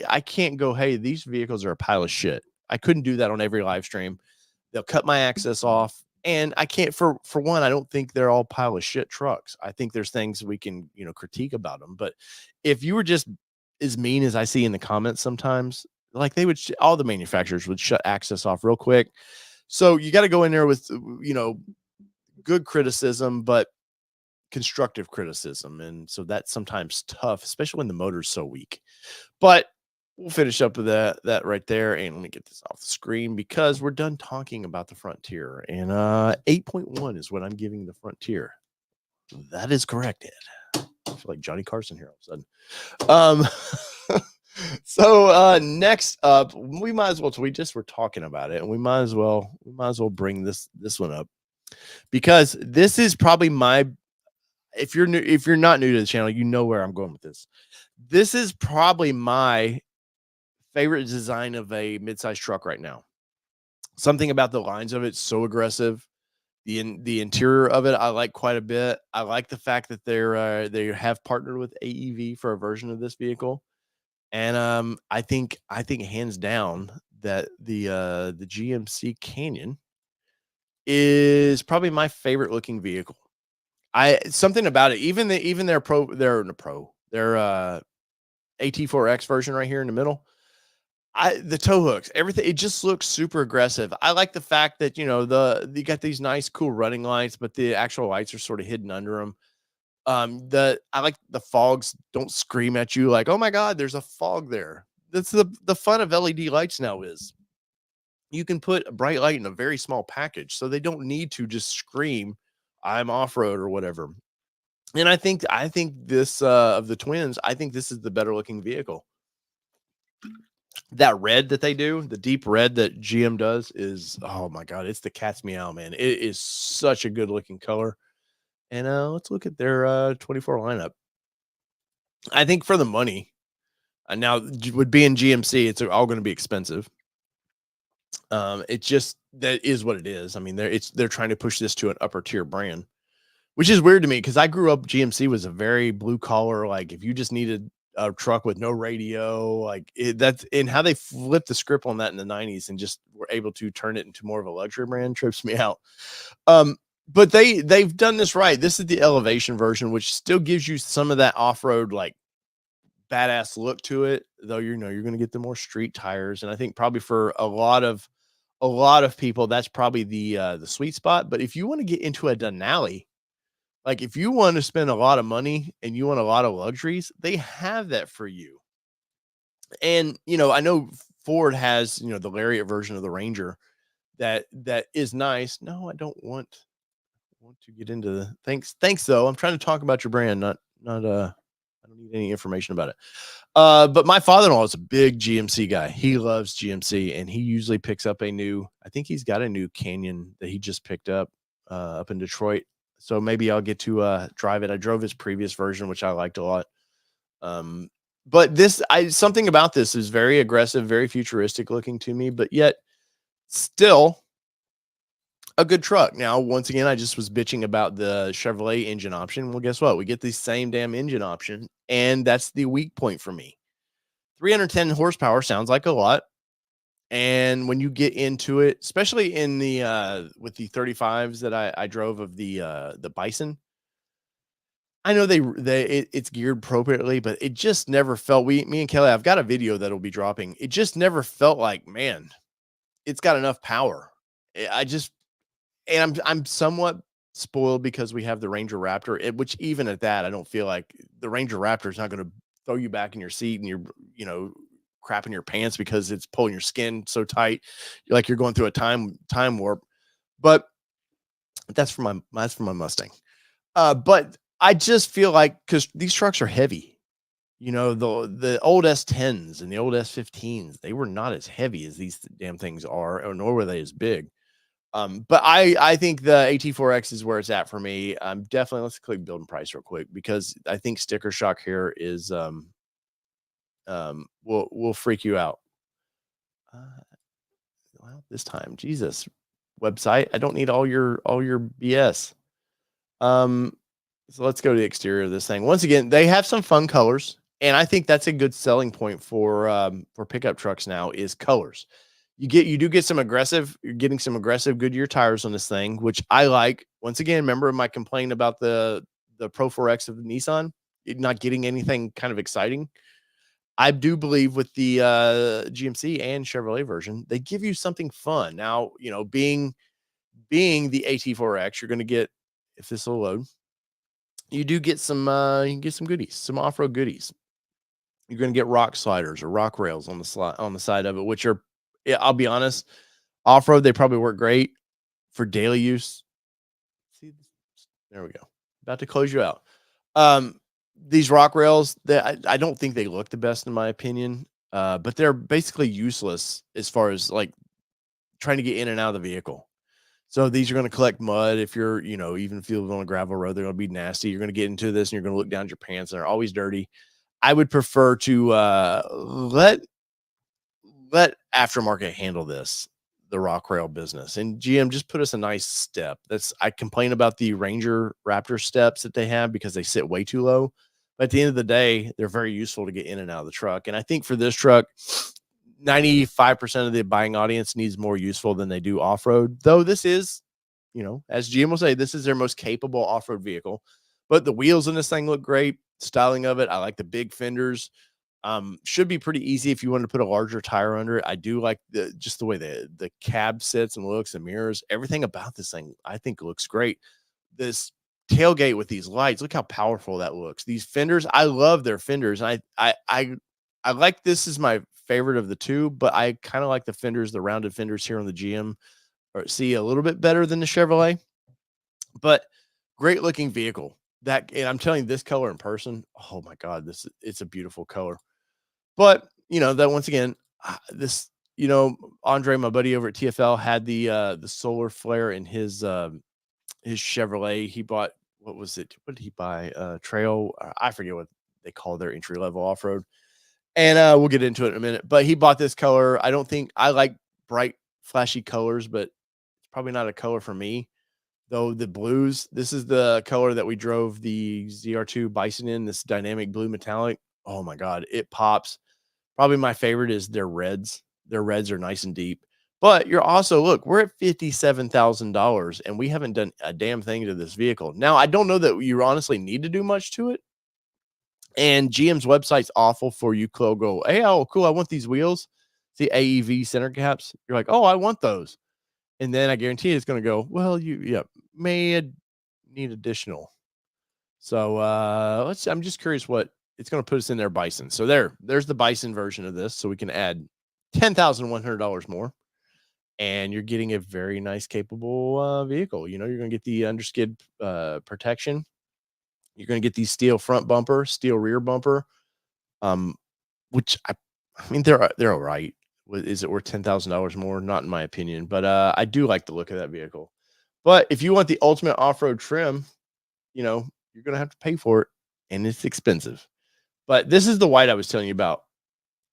I can't go, hey, these vehicles are a pile of shit. I couldn't do that on every live stream. They'll cut my access off. And I can't, for one, I don't think they're all pile of shit trucks. I think there's things we can, critique about them. But if you were just as mean as I see in the comments sometimes, like they would, all the manufacturers would shut access off real quick. So you got to go in there with, good criticism, but constructive criticism. And so that's sometimes tough, especially when the motor's so weak. But we'll finish up with that right there. And let me get this off the screen because we're done talking about the Frontier. And 8.1 is what I'm giving the Frontier. That is correct, Ed. I feel like Johnny Carson here all of a sudden. So next up, we might as well, we just were talking about it, and we might as well bring this one up, because this is probably my, if you're not new to the channel, you know where I'm going with this. This is probably my favorite design of a midsize truck right now. Something about the lines of it so aggressive. The interior of it I like quite a bit. I like the fact that they have partnered with AEV for a version of this vehicle. And I think hands down that the GMC Canyon is probably my favorite looking vehicle. Something about it, even their AT4X version right here in the middle. The tow hooks, everything, it just looks super aggressive. I like the fact that, you got these nice, cool running lights, but the actual lights are sort of hidden under them. I like the fogs don't scream at you like, oh my God, there's a fog there. That's the fun of LED lights now is you can put a bright light in a very small package, so they don't need to just scream, I'm off-road or whatever. And I think this of the twins, I think this is the better looking vehicle. That red that they do, the deep red that GM does is, oh my God, it's the cat's meow, man. It is such a good looking color. And let's look at their 24 lineup. I think for the money, now with being GMC, it's all going to be expensive. It just, that is what it is. I mean, they're trying to push this to an upper tier brand, which is weird to me because I grew up, GMC was a very blue collar, like if you just needed a truck with no radio, like that's in how they flipped the script on that in the 90s and just were able to turn it into more of a luxury brand, trips me out. But they've done this right. This is the elevation version, which still gives you some of that off-road, like badass look to it, though, you're going to get the more street tires. And I think probably for a lot of people, that's probably the sweet spot. But if you want to get into a Denali, like if you want to spend a lot of money and you want a lot of luxuries, they have that for you. And, I know Ford has, the Lariat version of the Ranger that is nice. No, I don't want to get into the thanks though. I'm trying to talk about your brand, not I don't need any information about it. But my father-in-law is a big GMC guy. He loves GMC, and he usually picks up I think he's got a new Canyon that he just picked up in Detroit. So maybe I'll get to drive it. I drove his previous version, which I liked a lot. But something about this is very aggressive, very futuristic looking to me, but yet still a good truck. Now, once again, I just was bitching about the Chevrolet engine option. Well, guess what? We get the same damn engine option, and that's the weak point for me. 310 horsepower sounds like a lot. And when you get into it, especially in the with the 35s that I drove of the Bison, I know it's geared appropriately, but it just never felt, me and Kelly, I've got a video that'll be dropping. It just never felt like, man, it's got enough power. And I'm somewhat spoiled because we have the Ranger Raptor, which even at that, I don't feel like the Ranger Raptor is not going to throw you back in your seat and you're, crapping your pants because it's pulling your skin so tight. You're like, you're going through a time warp. But that's for my Mustang. But I just feel like, because these trucks are heavy, The old S10s and the old S15s, they were not as heavy as these damn things are, or nor were they as big. But I think the AT4X is where it's at for me. Definitely, let's click build and price real quick because I think sticker shock here is will freak you out. Uh, well, this time, Jesus, website. I don't need all your BS. Um, so let's go to the exterior of this thing. Once again, they have some fun colors, and I think that's a good selling point for pickup trucks now is colors. You do get some aggressive, you're getting some aggressive Goodyear tires on this thing, which I like. Once again, remember my complaint about the Pro 4X of Nissan, not getting anything kind of exciting. I do believe with the GMC and Chevrolet version, they give you something fun. Now, being the AT4X, you're going to get, if this will load, you do get some you can get some goodies, some off-road goodies. You're going to get rock sliders or rock rails on the side of it, which are, yeah, I'll be honest, off-road they probably work great. For daily use, see, there we go. About to close you out. Um, these rock rails, I don't think they look the best in my opinion, but they're basically useless as far as like trying to get in and out of the vehicle. So these are going to collect mud. If you're, even if you're on a gravel road, they're going to be nasty. You're going to get into this and you're going to look down at your pants and they're always dirty. I would prefer to let aftermarket handle this, the rock rail business. And GM just put us a nice step. I complain about the Ranger Raptor steps that they have because they sit way too low. But at the end of the day, they're very useful to get in and out of the truck. And I think for this truck, 95% of the buying audience needs more useful than they do off-road. Though this is, as GM will say, this is their most capable off-road vehicle. But the wheels in this thing look great. Styling of it, I like the big fenders. Should be pretty easy if you want to put a larger tire under it. I do like the way the cab sits and looks and mirrors. Everything about this thing I think looks great. This tailgate with these lights, look how powerful that looks. These fenders, I love their fenders. I like this is my favorite of the two, but I kind of like the fenders, the rounded fenders here on the GM, or see a little bit better than the Chevrolet. But great looking vehicle. And I'm telling you, this color in person, oh my god, it's a beautiful color. But, that once again, this, Andre, my buddy over at TFL, had the solar flare in his Chevrolet. He bought, what was it? What did he buy? Trail. I forget what they call their entry level off road. And we'll get into it in a minute. But he bought this color. I don't think I like bright, flashy colors, but it's probably not a color for me. Though the blues, this is the color that we drove the ZR2 Bison in, this dynamic blue metallic. Oh my God, it pops. Probably my favorite is their reds. Their reds are nice and deep. But you're also, look, we're at $57,000 and we haven't done a damn thing to this vehicle. Now, I don't know that you honestly need to do much to it. And GM's website's awful for you. Go, hey, oh, cool. I want these wheels. See AEV center caps. You're like, oh, I want those. And then I guarantee it's going to go, well, may need additional. So I'm just curious what it's going to put us in their Bison. So there's the Bison version of this. So we can add $10,100 more. And you're getting a very nice, capable vehicle. You're going to get the underskid protection. You're going to get the steel front bumper, steel rear bumper, which I mean, they're all right. Is it worth $10,000 more? Not in my opinion, but I do like the look of that vehicle. But if you want the ultimate off-road trim, you're going to have to pay for it, and it's expensive. But this is the white I was telling you about.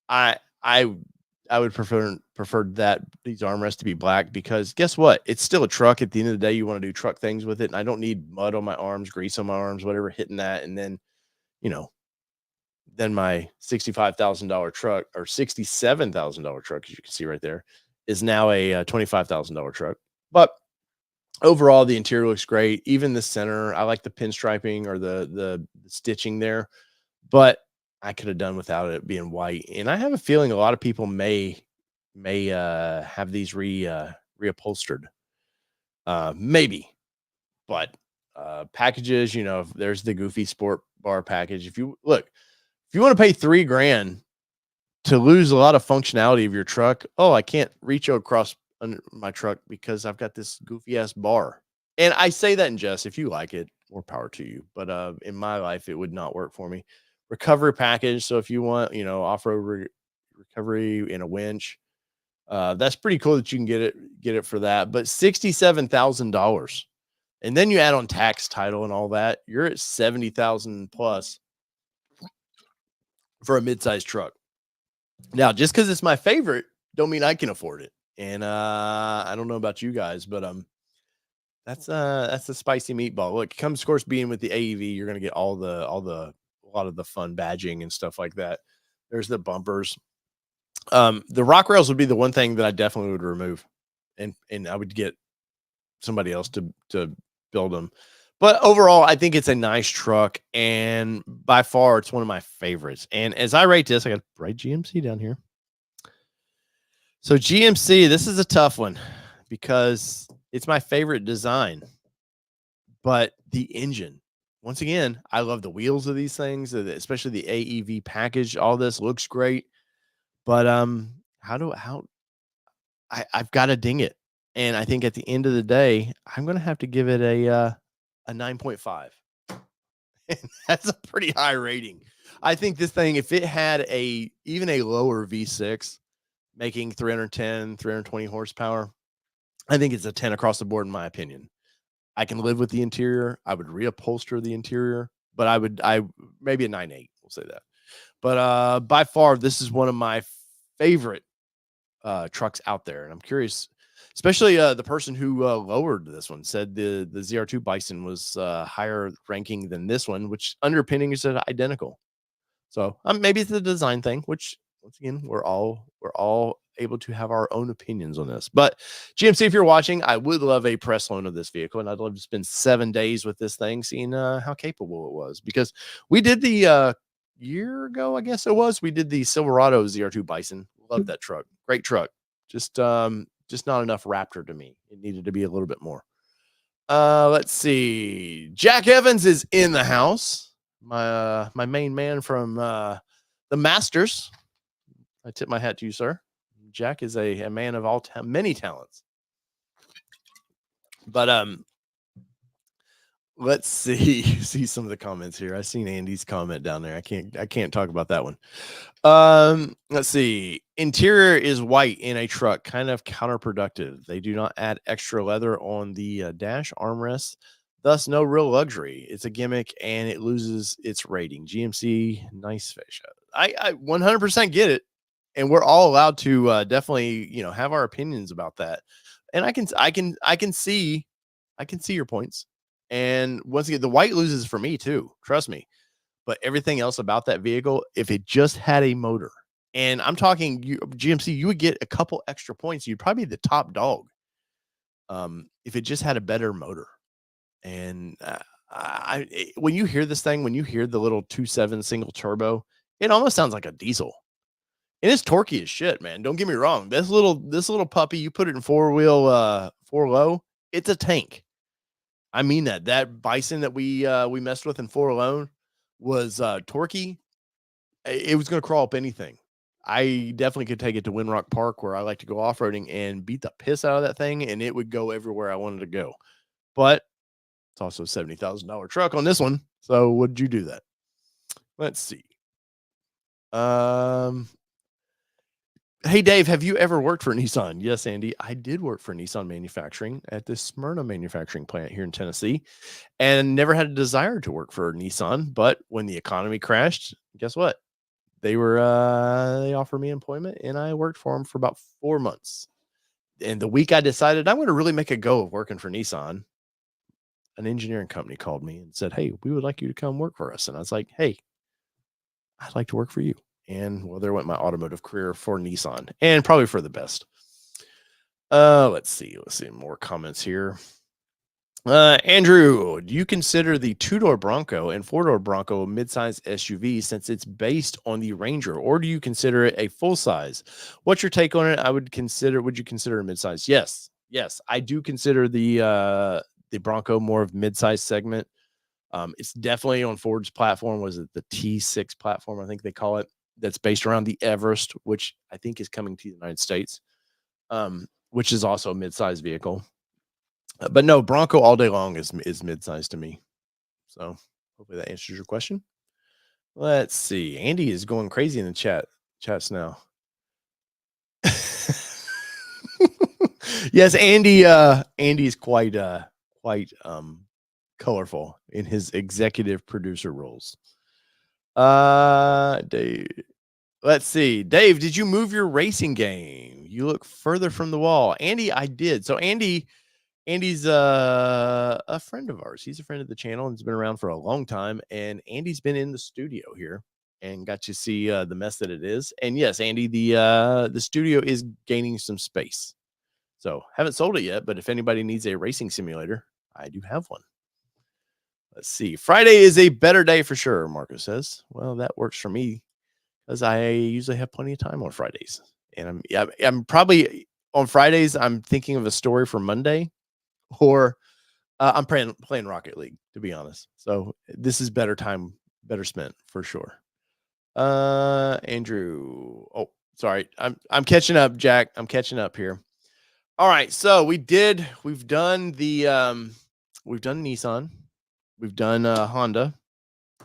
I would prefer that these armrests to be black because guess what? It's still a truck. At the end of the day, you want to do truck things with it, and I don't need mud on my arms, grease on my arms, whatever hitting that, and then then my $65,000 truck or $67,000 truck, as you can see right there, is now a $25,000 truck. But overall, the interior looks great. Even the center, I like the pinstriping or the stitching there, but I could have done without it being white. And I have a feeling a lot of people may have these reupholstered, maybe. But packages, there's the goofy sport bar package. If you want to pay $3,000 to lose a lot of functionality of your truck, oh, I can't reach across under my truck because I've got this goofy ass bar. And I say that in jest. If you like it, more power to you. But in my life, it would not work for me. recovery package. So if you want, off-road recovery in a winch, that's pretty cool that you can get it for that. But $67,000, and then you add on tax, title, and all that, you're at 70,000 plus for a midsize truck. Now, just because it's my favorite, don't mean I can afford it. And I don't know about you guys, but that's a spicy meatball. Look, it comes, of course, being with the AEV, you're gonna get a lot of the fun badging and stuff like that. There's the bumpers. The rock rails would be the one thing that I definitely would remove, and I would get somebody else to build them. But overall, I think it's a nice truck, and by far, it's one of my favorites. And as I rate this, I got to write GMC down here. So GMC, this is a tough one because it's my favorite design, but the engine. Once again, I love the wheels of these things, especially the AEV package. All this looks great, but I've got to ding it, and I think at the end of the day, I'm going to have to give it a 9.5. That's a pretty high rating. I think this thing, if it had even a lower V6, making 310, 320 horsepower, I think it's a 10 across the board, in my opinion. I can live with the interior. I would reupholster the interior, but I maybe a 9.8. We'll say that. But by far, this is one of my favorite trucks out there, and I'm curious, especially the person who lowered this one said the ZR2 Bison was higher ranking than this one, which underpinning is identical. So maybe it's a design thing, which once again we're all able to have our own opinions on this. But GMC, if you're watching, I would love a press loan of this vehicle, and I'd love to spend 7 days with this thing, seeing how capable it was. Because we did the year ago, I guess it was, we did the Silverado ZR2 Bison. Love that truck, great truck. Just not enough Raptor to me. It needed to be a little bit more. Let's see. Jack Evans is in the house. My main man from the Masters. I tip my hat to you, sir. Jack is a man of many talents. But let's see some of the comments here. I seen Andy's comment down there. I can't talk about that one. Let's see. Interior is white in a truck, kind of counterproductive. They do not add extra leather on the dash armrests, thus no real luxury. It's a gimmick and it loses its rating. GMC, nice fish. I 100% get it, and we're all allowed to definitely have our opinions about that. And I can see your points. And once again, the white loses for me too. Trust me. But everything else about that vehicle, if it just had a motor, and I'm talking GMC, you would get a couple extra points. You'd probably be the top dog if it just had a better motor. And when you hear this thing, when you hear the little 2.7 single turbo, it almost sounds like a diesel. And it's torquey as shit, man. Don't get me wrong. This little puppy, you put it in four low, it's a tank. I mean that Bison that we messed with in 4 alone was torquey. It was going to crawl up anything. I definitely could take it to Windrock Park, where I like to go off-roading, and beat the piss out of that thing, and it would go everywhere I wanted to go. But it's also a $70,000 truck on this one. So would you do that? Let's see. Hey, Dave, have you ever worked for Nissan? Yes, Andy, I did work for Nissan Manufacturing at the Smyrna manufacturing plant here in Tennessee, and never had a desire to work for Nissan. But when the economy crashed, guess what? They offered me employment, and I worked for them for about 4 months. And the week I decided I'm going to really make a go of working for Nissan, an engineering company called me and said, "Hey, we would like you to come work for us." And I was like, "Hey, I'd like to work for you." And well, there went my automotive career for Nissan, and probably for the best. Let's see more comments here. Andrew, do you consider the 2-door Bronco and 4-door Bronco midsize SUV since it's based on the Ranger, or do you consider it a full size? What's your take on it? Would you consider a midsize? Yes, I do consider the Bronco more of midsize segment. It's definitely on Ford's platform. Was it the T6 platform? I think they call it. That's based around the Everest, which I think is coming to the United States, which is also a midsize vehicle. But no, Bronco all day long is midsize to me. So hopefully that answers your question. Let's see. Andy is going crazy in the chats now. Yes, Andy's quite colorful in his executive producer roles. Dave. Let's see. Dave, did you move your racing game? You look further from the wall. Andy, I did. So Andy's a friend of ours. He's a friend of the channel and has been around for a long time. And Andy's been in the studio here and got to see the mess that it is. And yes, Andy, the studio is gaining some space. So haven't sold it yet, but if anybody needs a racing simulator, I do have one. Let's see. Friday is a better day for sure, Marcus says. Well, that works for me because I usually have plenty of time on Fridays. And I'm probably on Fridays, I'm thinking of a story for Monday, or I'm playing Rocket League, to be honest. So this is better time, better spent for sure. Andrew. Oh, sorry. I'm catching up, Jack. I'm catching up here. All right. So we've done Nissan. We've done Honda,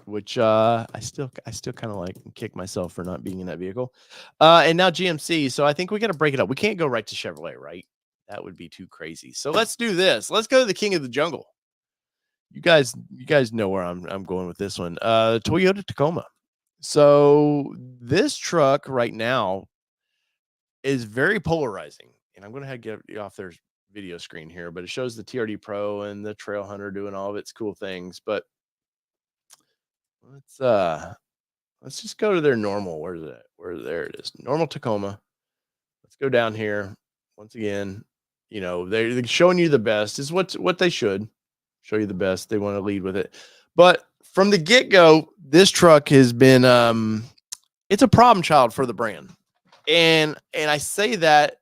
which I still kind of like kick myself for not being in that vehicle. And now GMC. So I think we got to break it up. We can't go right to Chevrolet, right? That would be too crazy. So let's do this. Let's go to the king of the jungle. You guys know where I'm going with this one. Toyota Tacoma. So this truck right now is very polarizing. And I'm going to get you off their video screen here, but it shows the TRD Pro and the Trail Hunter doing all of its cool things. But let's just go to their normal. Where's it? There it is. Normal Tacoma. Let's go down here. Once again, they're showing you the best. Is what they should show you the best. They want to lead with it. But from the get-go, this truck has been it's a problem child for the brand. And I say that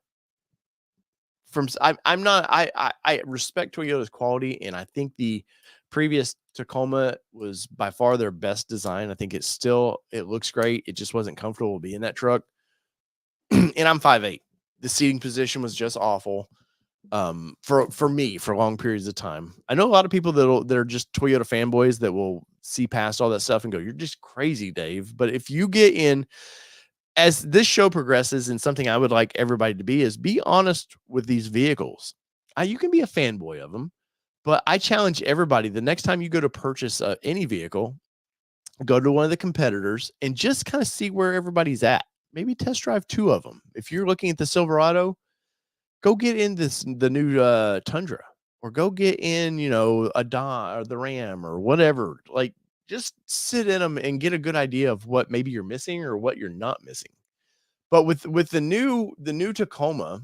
I respect Toyota's quality, and I think the previous Tacoma was by far their best design. I think it looks great. It just wasn't comfortable being that truck. And I'm 5'8". The seating position was just awful. For me, for long periods of time. I know a lot of people that are just Toyota fanboys that will see past all that stuff and go, "You're just crazy, Dave." But if you get in, as this show progresses, and something I would like everybody to be honest with these vehicles. You can be a fanboy of them, but I challenge everybody, the next time you go to purchase any vehicle, go to one of the competitors and just kind of see where everybody's at. Maybe test drive 2 of them. If you're looking at the Silverado, go get in the new Tundra, or go get in, a Dodge or the Ram or whatever. Like, just sit in them and get a good idea of what maybe you're missing or what you're not missing. But with the new Tacoma,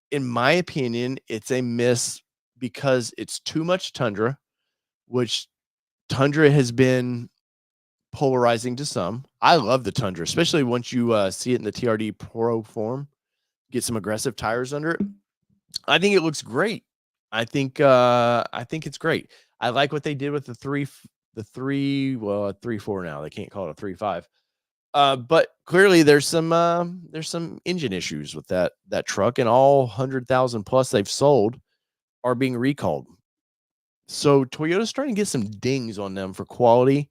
in my opinion, it's a miss because it's too much Tundra, which Tundra has been polarizing to some. I love the Tundra, especially once you see it in the TRD Pro form. Get some aggressive tires under it. I think it looks great. I think it's great. I like what they did with the 3.4 now. They can't call it a 3.5. But clearly there's some engine issues with that truck, and all 100,000 plus they've sold are being recalled. So Toyota's starting to get some dings on them for quality.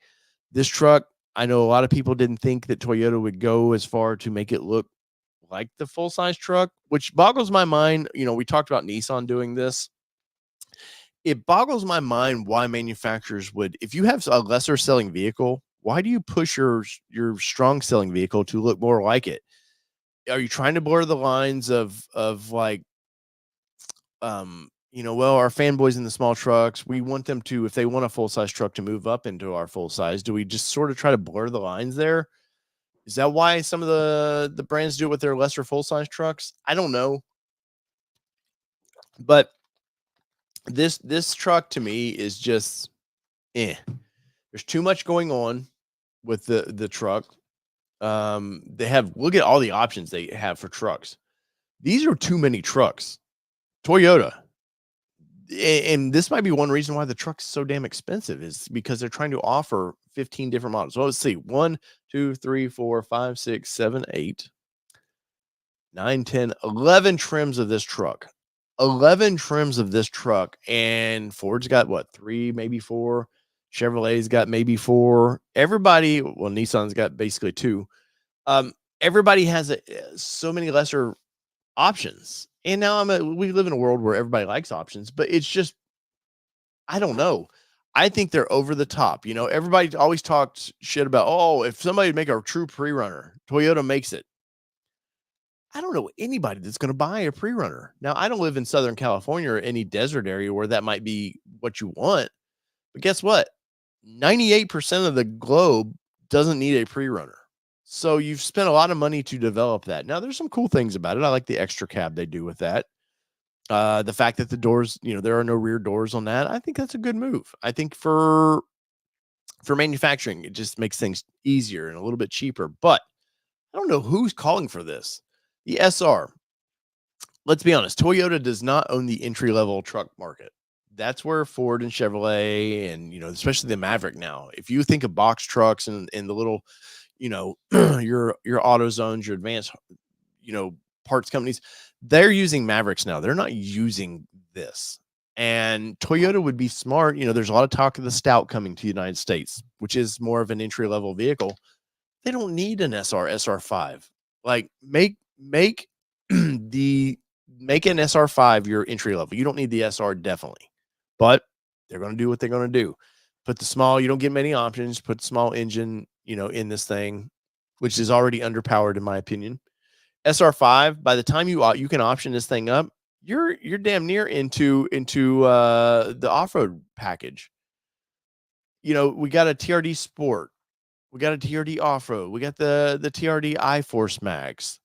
This truck, I know a lot of people didn't think that Toyota would go as far to make it look like the full-size truck, which boggles my mind. We talked about Nissan doing this. It boggles my mind why manufacturers would, if you have a lesser selling vehicle, why do you push your strong selling vehicle to look more like it? Are you trying to blur the lines of like, well, our fanboys in the small trucks, we want them to, if they want a full-size truck, to move up into our full size? Do we just sort of try to blur the lines there? Is that why some of the brands do it with their lesser full-size trucks? I don't know. But this truck to me is just There's too much going on with the truck. Look at all the options they have for trucks. These are too many trucks. Toyota. And this might be one reason why the truck's so damn expensive, is because they're trying to offer 15 different models. Well, let's see. 1, 2, 3, 4, 5, 6, 7, 8, 9, 10, 11 trims of this truck. 11 trims of this truck. And Ford's got what, 3, maybe 4. Chevrolet's got maybe 4. Everybody, well, Nissan's got basically 2. Um, Everybody has so many lesser options. And now we live in a world where everybody likes options, but it's just, I don't know. I think they're over the top. Everybody always talks shit about, oh, if somebody would make a true pre-runner, Toyota makes it. I don't know anybody that's going to buy a pre-runner. Now, I don't live in Southern California or any desert area where that might be what you want. But guess what? 98% of the globe doesn't need a pre-runner. So you've spent a lot of money to develop that. Now, there's some cool things about it. I like the extra cab they do with that. The fact that the doors, there are no rear doors on that. I think that's a good move. I think for manufacturing, it just makes things easier and a little bit cheaper. But I don't know who's calling for this. The SR. Let's be honest. Toyota does not own the entry level truck market. That's where Ford and Chevrolet and, especially the Maverick now. If you think of box trucks and the little, your auto zones, your advanced, parts companies, they're using Mavericks now. They're not using this. And Toyota would be smart. There's a lot of talk of the Stout coming to the United States, which is more of an entry level vehicle. They don't need an SR5. Like make make an SR5 your entry level. You don't need the SR, definitely. But they're going to do what they're going to do. Put the small, you don't get many options. Put the small engine, in this thing, which is already underpowered in my opinion. SR5, by the time you can option this thing up, you're damn near into the off-road package. We got a TRD Sport. We got a TRD Off-Road. We got the TRD iForce Max.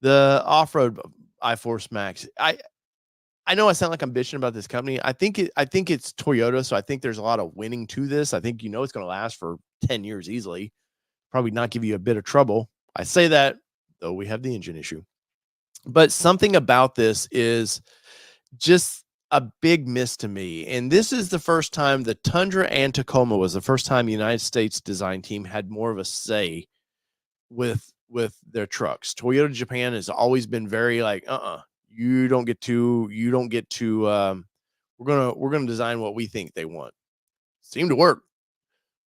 The off-road iForce Max. I know I sound like I'm bitching about this company. I think it's Toyota, so I think there's a lot of winning to this. I think it's going to last for 10 years easily. Probably not give you a bit of trouble. I say that, though we have the engine issue. But something about this is just a big miss to me. And this is the first time the Tundra and Tacoma was the first time the United States design team had more of a say with their trucks. Toyota Japan has always been very like, you don't get to, we're going to design what we think they want. Seemed to work.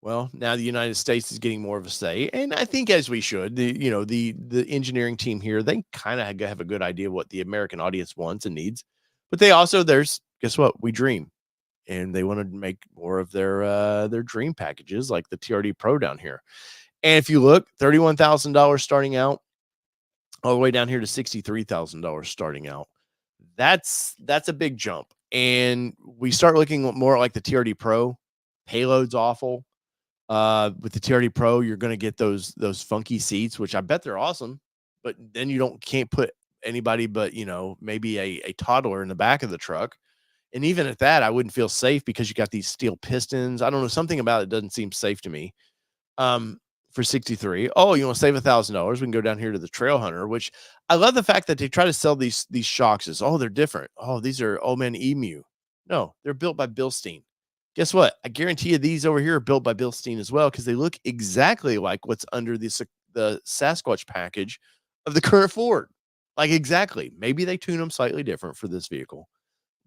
Well, now the United States is getting more of a say, and I think as we should. The engineering team here, they kind of have a good idea what the American audience wants and needs, but they also, guess what? We dream, and they want to make more of their dream packages like the TRD Pro down here. And if you look, $31,000 starting out, all the way down here to $63,000 starting out. That's a big jump. And we start looking more like the TRD Pro. Payload's awful. With the TRD Pro, you're going to get those funky seats, which I bet they're awesome. But then you can't put anybody but maybe a toddler in the back of the truck. And even at that, I wouldn't feel safe because you got these steel pistons. I don't know, something about it doesn't seem safe to me. For 63. Oh, you want to save $1,000? We can go down here to the Trail Hunter, which I love the fact that they try to sell these shocks as, oh, they're different. Oh, these are Old Man Emu. No, they're built by Bilstein. Guess what? I guarantee you these over here are built by Bilstein as well, because they look exactly like what's under the Sasquatch package of the current Ford. Like exactly. Maybe they tune them slightly different for this vehicle,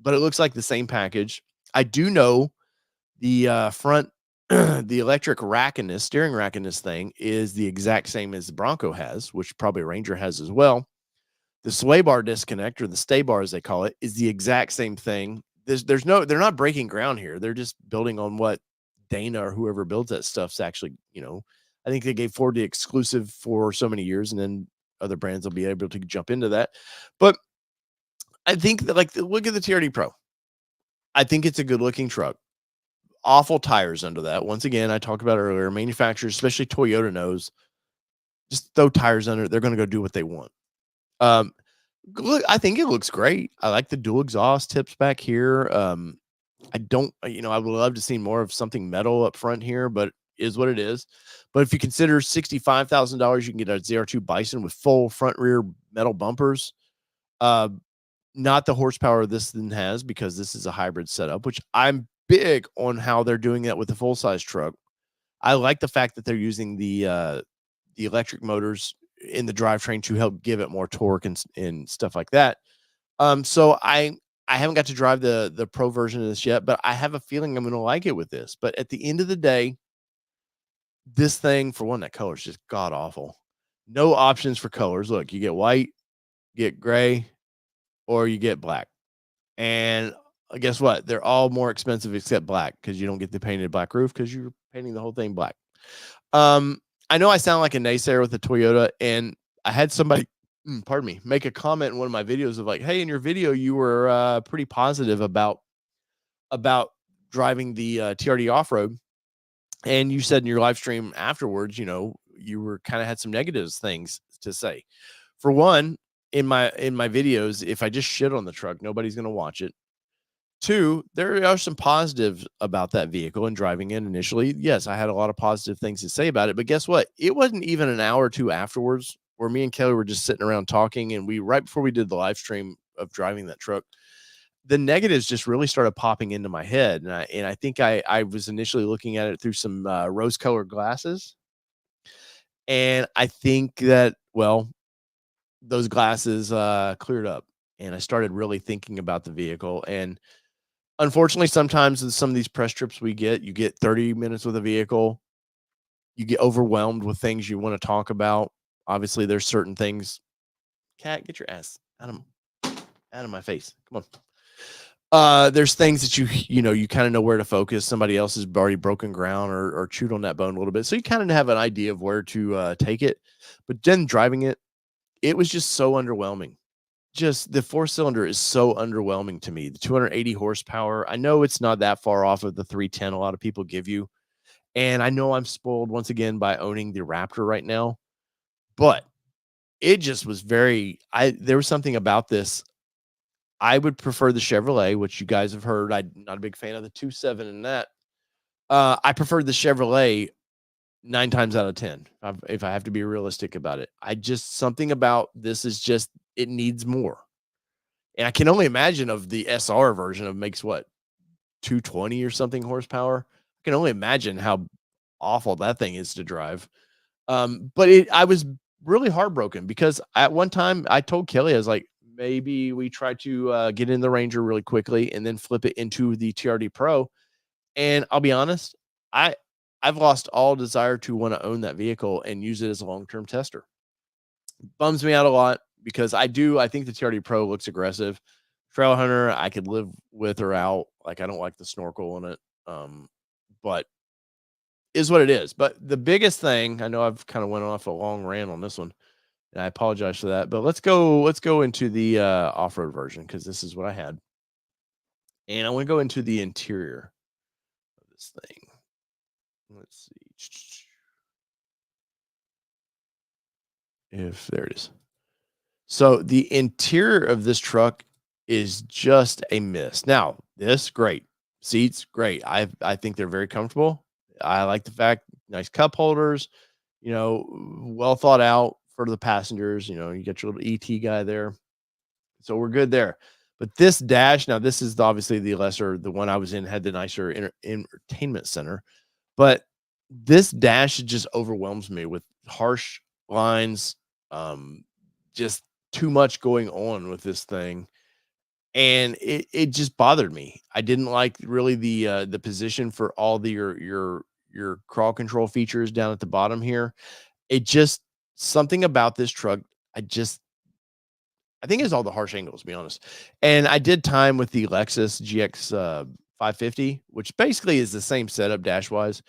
but it looks like the same package. I do know the front the electric rack in this steering rack in this thing is the exact same as the Bronco has, which probably Ranger has as well. The sway bar disconnect, or the stay bar as they call it, is the exact same thing. They're not breaking ground here. They're just building on what Dana or whoever builds that stuff's actually, I think they gave Ford the exclusive for so many years, and then other brands will be able to jump into that. But I think that, look at the TRD Pro. I think it's a good looking truck. Awful tires under that. Once again, I talked about earlier, manufacturers, especially Toyota, knows just throw tires under it. They're going to go do what they want. Look, I think it looks great. I like the dual exhaust tips back here. I would love to see more of something metal up front here, but is what it is. But if you consider $65,000, you can get a ZR2 Bison with full front rear metal bumpers. Not the horsepower this then has, because this is a hybrid setup, which I'm big on how they're doing that with the full size truck. I like the fact that they're using the electric motors in the drivetrain to help give it more torque and stuff like that. So I I haven't got to drive the pro version of this yet, but I have a feeling I'm gonna like it with this. But at the end of the day, this thing, for one, that color is just god awful. No options for colors. Look, you get white, you get gray, or you get black. And guess what? They're all more expensive except black because you don't get the painted black roof because you're painting the whole thing black. Um, I know I sound like a naysayer with the Toyota, and I had somebody, pardon me, make a comment in one of my videos of like, "Hey, in your video, you were pretty positive about driving the TRD off road, and you said in your live stream afterwards, you were kind of had some negatives things to say. For one, in my videos, if I just shit on the truck, nobody's gonna watch it. Two, there are some positives about that vehicle and driving it initially. Yes, I had a lot of positive things to say about it, but guess what? It wasn't even an hour or two afterwards where me and Kelly were just sitting around talking, and we right before we did the live stream of driving that truck, the negatives just really started popping into my head, and I think I was initially looking at it through some rose colored glasses, and I think that those glasses cleared up, and I started really thinking about the vehicle. And unfortunately, sometimes in some of these press trips we get, you get 30 minutes with a vehicle, you get overwhelmed with things you want to talk about. Obviously, there's certain things. Cat, get your ass out of my face. Come on. There's things that you kind of know where to focus. Somebody else has already broken ground or chewed on that bone a little bit. So you kind of have an idea of where to take it. But then driving it, it was just so underwhelming. Just the four-cylinder is so underwhelming to me. The 280 horsepower, I know it's not that far off of the 310 a lot of people give you. And I know I'm spoiled once again by owning the Raptor right now, but it just was there was something about this. I would prefer the Chevrolet, which you guys have heard. I'm not a big fan of the 2.7 in that. I prefer the Chevrolet 9 times out of 10, if I have to be realistic about it. Something about this is just, it needs more. And I can only imagine of the SR version of makes what, 220 or something horsepower. I can only imagine how awful that thing is to drive. But I was really heartbroken because at one time I told Kelly, I was like, maybe we try to get in the Ranger really quickly and then flip it into the TRD Pro. And I'll be honest, I I've lost all desire to want to own that vehicle and use it as a long-term tester. Bums me out a lot because I think the TRD Pro looks aggressive. Trail Hunter, I could live with or out. Like, I don't like the snorkel in it. But is what it is. But the biggest thing, I know I've kind of went off a long rant on this one, and I apologize for that. But let's go into the off-road version because this is what I had. And I want to go into the interior of this thing. Let's see if there it is. So the interior of this truck is just a miss. Now, this great. Seats, great. I think they're very comfortable. I like the fact nice cup holders, well thought out for the passengers. You get your little ET guy there. So we're good there. But this dash, now this is obviously the one I was in had the nicer entertainment center. But this dash just overwhelms me with harsh lines, just too much going on with this thing, and it just bothered me. I didn't like really the position for all your crawl control features down at the bottom here. It just something about this truck. I think it's all the harsh angles, to be honest. And I did time with the Lexus GX 550, which basically is the same setup dash wise.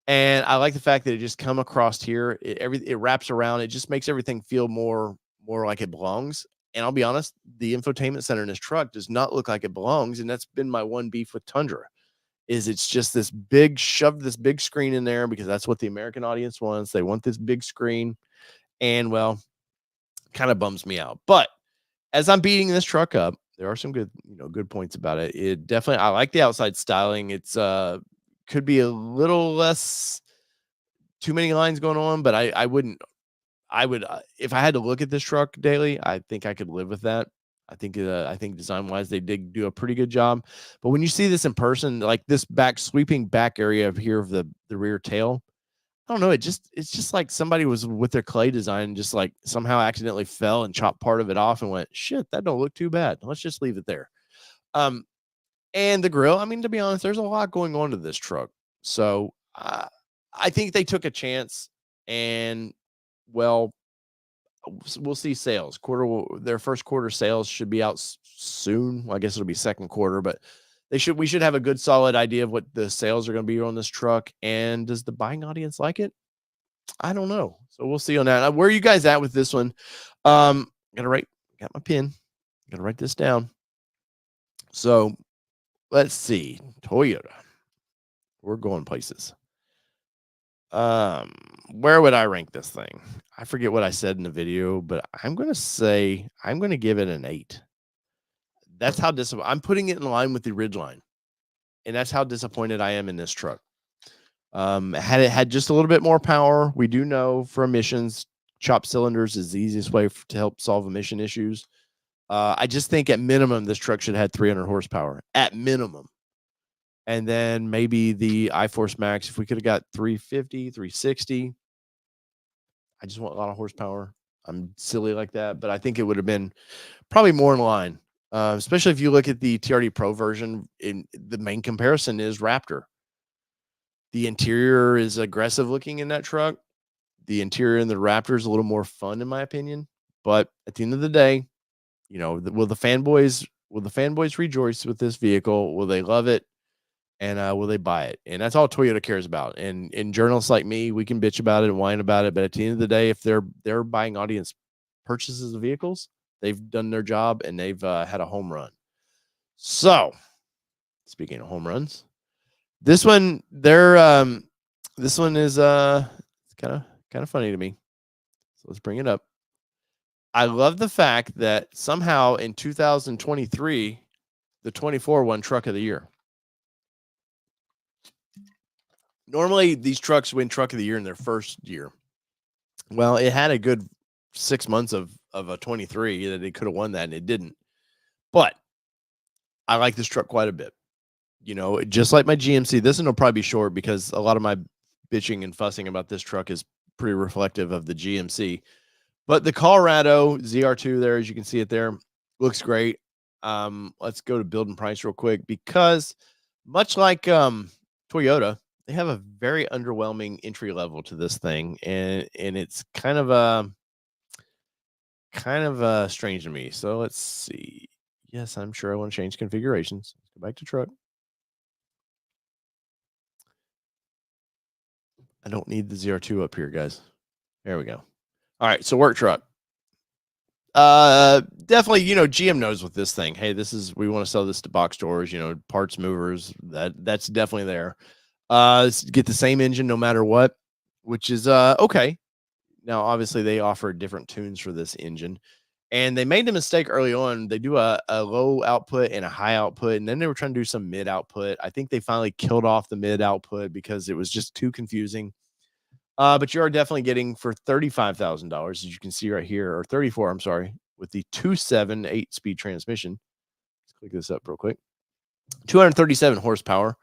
And I like the fact that it just come across here. It wraps around. It just makes everything feel more like it belongs. And I'll be honest, the infotainment center in this truck does not look like it belongs. And that's been my one beef with Tundra, is it's just this shove this big screen in there because that's what the American audience wants. They want this big screen. And kind of bums me out. But as I'm beating this truck up, there are some good points about it. It definitely, I like the outside styling. It's could be a little less too many lines going on, but I would if I had to look at this truck daily, I think I could live with that. I think design wise they did do a pretty good job. But when you see this in person, like this sweeping back area of here of the rear tail, I don't know. It's just like somebody was with their clay design and just like somehow accidentally fell and chopped part of it off and went, shit, that don't look too bad. Let's just leave it there. And the grill. I mean, to be honest, there's a lot going on to this truck. So I think they took a chance, and well, we'll see sales. Their first quarter sales should be out soon. Well, I guess it'll be second quarter, but we should have a good solid idea of what the sales are going to be on this truck. And does the buying audience like it? I don't know. So we'll see on that. Where are you guys at with this one? Got my pen. Gotta write this down. So let's see. Toyota. We're going places. Where would I rank this thing? I forget what I said in the video, but I'm going to give it an 8. That's how I'm putting it in line with the Ridgeline. And that's how disappointed I am in this truck. Had it had just a little bit more power, we do know for emissions, chopped cylinders is the easiest way to help solve emission issues. I just think at minimum, this truck should have had 300 horsepower at minimum. And then maybe the iForce Max, if we could have got 350, 360. I just want a lot of horsepower. I'm silly like that, but I think it would have been probably more in line. Especially if you look at the TRD Pro version, the main comparison is Raptor. The interior is aggressive looking in that truck. The interior in the Raptor is a little more fun, in my opinion. But at the end of the day, will the fanboys rejoice with this vehicle? Will they love it? And will they buy it? And that's all Toyota cares about. And journalists like me, we can bitch about it and whine about it. But at the end of the day, if their buying audience purchases the vehicles, they've done their job and they've had a home run. So, speaking of home runs, this one is kind of funny to me. So let's bring it up. I love the fact that somehow in 2023, the 24 won Truck of the Year. Normally, these trucks win Truck of the Year in their first year. Well, it had a good 6 months of a 23 that it could have won that, and it didn't. But I like this truck quite a bit. Just like my GMC, this one will probably be short because a lot of my bitching and fussing about this truck is pretty reflective of the GMC. But the Colorado ZR2 there, as you can see it there, looks great. Let's go to build and price real quick because much like Toyota, they have a very underwhelming entry level to this thing, and it's kind of strange to me. So let's see. Yes, I'm sure I want to change configurations. Let's go back to truck. I don't need the ZR2 up here, guys. There we go. All right, so work truck. Definitely, GM knows with this thing. Hey, we want to sell this to box stores, parts movers. That's definitely there. Get the same engine no matter what, which is okay. Now, obviously, they offer different tunes for this engine, and they made a mistake early on. They do a low output and a high output, and then they were trying to do some mid output. I think they finally killed off the mid output because it was just too confusing. But you are definitely getting for $35,000, as you can see right here, or 34, I'm sorry, with the 2.7 8-speed transmission. Let's click this up real quick. 237 horsepower.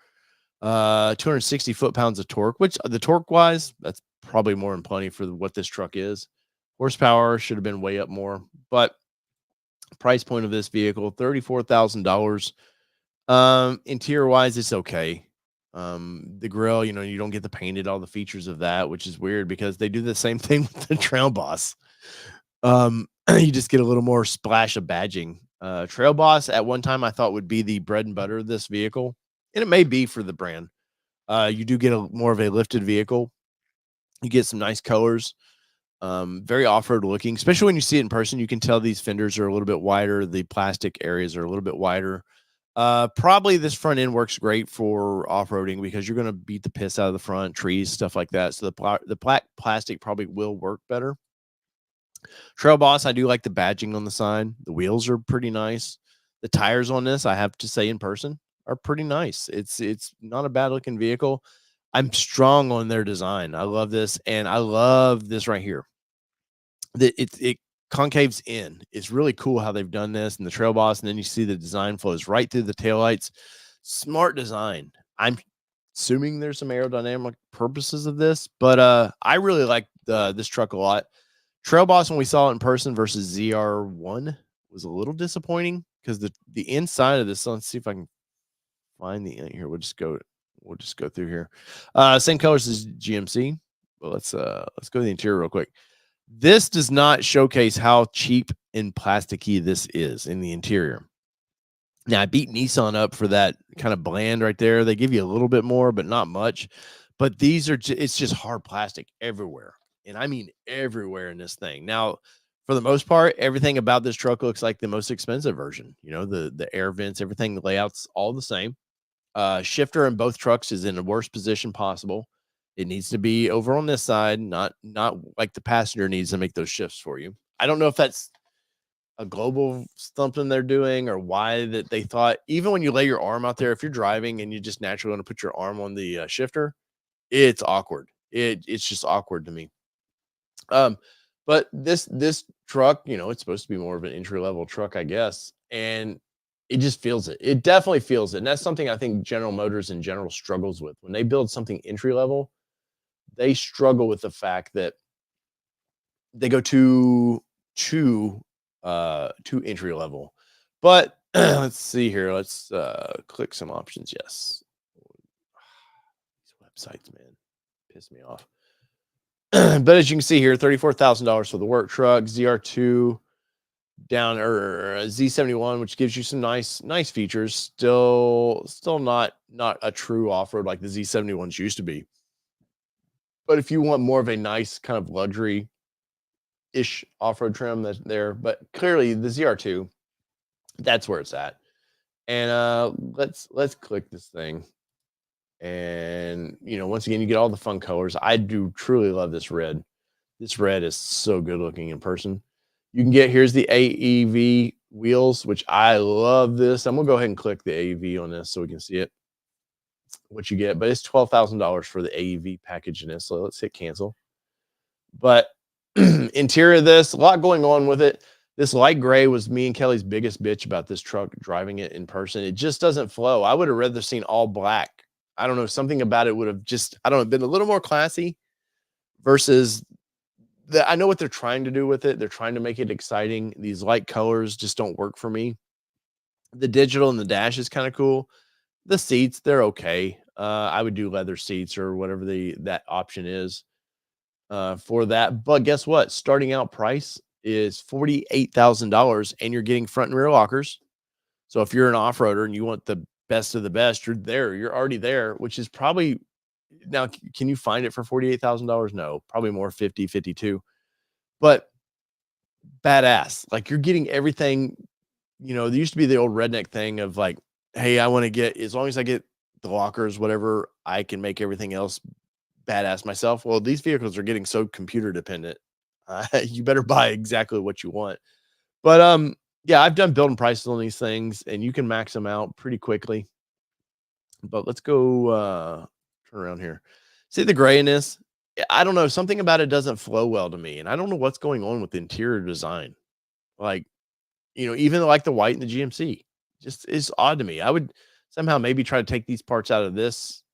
260 foot-pounds of torque, which the torque-wise, that's probably more than plenty for what this truck is. Horsepower should have been way up more, but price point of this vehicle, $34,000. Interior-wise, it's okay. The grill, you don't get the painted, all the features of that, which is weird because they do the same thing with the Trail Boss. You just get a little more splash of badging. Trail Boss at one time I thought would be the bread and butter of this vehicle, and it may be for the brand. You do get more of a lifted vehicle. You get some nice colors, very off-road looking, especially when you see it in person. You can tell these fenders are a little bit wider. The plastic areas are a little bit wider. Probably this front end works great for off-roading because you're going to beat the piss out of the front, trees, stuff like that. So the black plastic probably will work better. Trail Boss, I do like the badging on the side. The wheels are pretty nice. The tires on this, I have to say in person, are pretty nice. It's not a bad looking vehicle. I'm strong on their design. I love this, and I love this right here. It concaves in. It's really cool how they've done this in the Trail Boss, and then you see the design flows right through the taillights. Smart design. I'm assuming there's some aerodynamic purposes of this, but I really like this truck a lot. Trail Boss, when we saw it in person versus ZR1, was a little disappointing. because the inside of this, let's see if I can find the here. We'll just go through here. Same colors as GMC. But let's go to the interior real quick. This does not showcase how cheap and plasticky this is in the interior. Now, I beat Nissan up for that kind of bland right there. They give you a little bit more, but not much. But these are it's just hard plastic everywhere. And I mean everywhere in this thing. Now, for the most part, everything about this truck looks like the most expensive version. You know, the air vents, everything, the layout's all the same. Shifter in both trucks is in the worst position possible. It needs to be over on this side, not like the passenger needs to make those shifts for you. I don't know if that's a global something they're doing or why that they thought even when you lay your arm out there, if you're driving and you just naturally want to put your arm on the shifter, it's awkward. It's just awkward to me. But this truck, you know, it's supposed to be more of an entry level truck, I guess, and it just feels it. It definitely feels it, and that's something I think General Motors in general struggles with when they build something entry level. They struggle with the fact that they go too entry level. But let's see here. Let's click some options. Yes. These websites, man, piss me off. But as you can see here, $34,000 for the work truck, ZR2 down or Z71, which gives you some nice features. Still not a true off-road like the Z71s used to be. But if you want more of a nice kind of luxury ish off-road trim, that's there. But clearly the ZR2, that's where it's at. And let's click this thing. And you know, once again, you get all the fun colors. I do truly love this red. This red is so good looking in person. You can get, here's the AEV wheels, which I love this. I'm gonna go ahead and click the AEV on this so we can see it, what you get. But it's $12,000 for the AEV package in this. So let's hit cancel. But interior of this, a lot going on with it. This light gray was me and Kelly's biggest bitch about this truck driving it in person. It just doesn't flow. I would have rather seen all black. I don't know, something about it would have just, I don't know, been a little more classy versus I know what they're trying to do with it. They're trying to make it exciting. These light colors just don't work for me. The digital and the dash is kind of cool. The seats, they're okay. I would do leather seats or whatever that option is for that. But guess what? Starting out price is $48,000 and you're getting front and rear lockers. So if you're an off-roader and you want the best of the best, you're there. You're already there, which is probably, now can you find it for $48,000? No, probably more 50, 52. But badass. Like you're getting everything, you know, there used to be the old redneck thing of like, hey, I want to get, as long as I get the lockers, whatever, I can make everything else badass myself. Well, these vehicles are getting so computer dependent. You better buy exactly what you want. But yeah, I've done building prices on these things and you can max them out pretty quickly. But let's go turn around here. See the gray in this? I don't know. Something about it doesn't flow well to me. And I don't know what's going on with the interior design. Like, you know, even like the white and the GMC just is odd to me. I would somehow maybe try to take these parts out of this.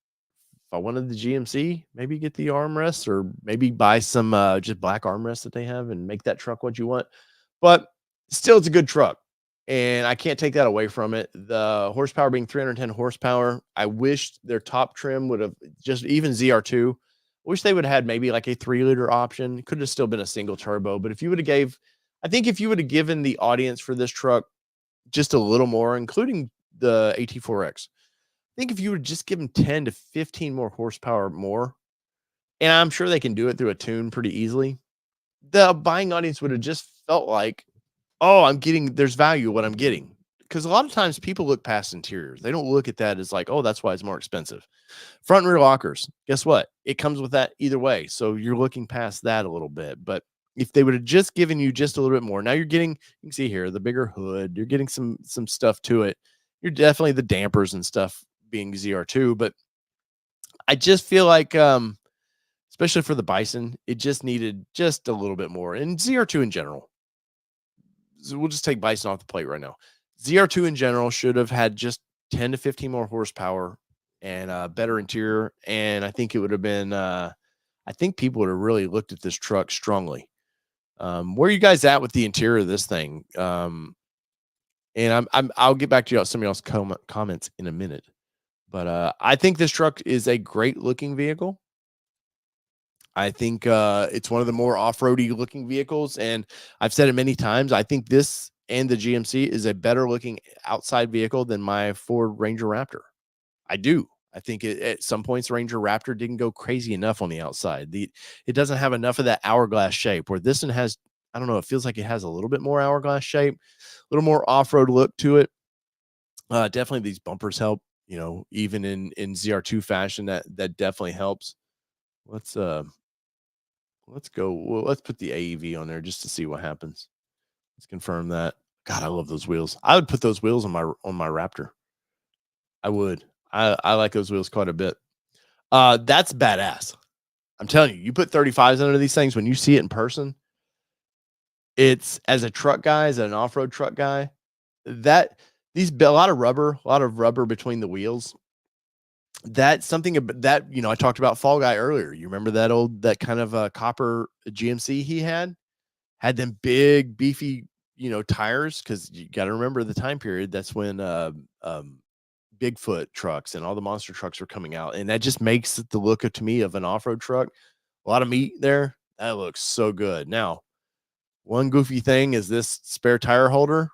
If I wanted the GMC, maybe get the armrests or maybe buy some just black armrests that they have and make that truck what you want. But still, it's a good truck. And I can't take that away from it. The horsepower being 310 horsepower. I wish their top trim would have just even ZR2. I wish they would have had maybe like a 3-liter option. Could have still been a single turbo. But if you would have I think if you would have given the audience for this truck just a little more, including the AT4X, I think if you would just give them 10 to 15 more horsepower more, and I'm sure they can do it through a tune pretty easily, the buying audience would have just felt like, oh, there's value what I'm getting. Because a lot of times people look past interiors. They don't look at that as like, oh, that's why it's more expensive. Front and rear lockers, guess what? It comes with that either way. So you're looking past that a little bit. But if they would have just given you just a little bit more, now you're getting, you can see here, the bigger hood, you're getting some stuff to it. You're definitely the dampers and stuff being ZR2. But I just feel like, especially for the Bison, it just needed just a little bit more. And ZR2 in general. So we'll just take Bison off the plate right now. ZR2 in general should have had just 10 to 15 more horsepower and a better interior. And I think it would have been, I think people would have really looked at this truck strongly. Where are you guys at with the interior of this thing? And I'll get back to y'all, some of y'all's comments in a minute. But I think this truck is a great looking vehicle. I think it's one of the more off-roady looking vehicles, and I've said it many times. I think this and the GMC is a better looking outside vehicle than my Ford Ranger Raptor. I do. I think at some points Ranger Raptor didn't go crazy enough on the outside. It doesn't have enough of that hourglass shape where this one has. I don't know. It feels like it has a little bit more hourglass shape, a little more off-road look to it. Definitely these bumpers help. Even in ZR2 fashion, that definitely helps. Let's let's go. Well, let's put the AEV on there just to see what happens. Let's confirm that. God, I love those wheels. I would put those wheels on my Raptor. I would. I like those wheels quite a bit. That's badass. I'm telling you, you put 35s under these things when you see it in person. It's, as a truck guy, as an off-road truck guy, that a lot of rubber between the wheels. That's something that I talked about Fall Guy earlier. You remember that kind of copper GMC he had them big beefy tires, because you got to remember the time period. That's when Bigfoot trucks and all the monster trucks were coming out, and that just makes the look to me of an off-road truck. A lot of meat there. That looks so good. Now, one goofy thing is this spare tire holder,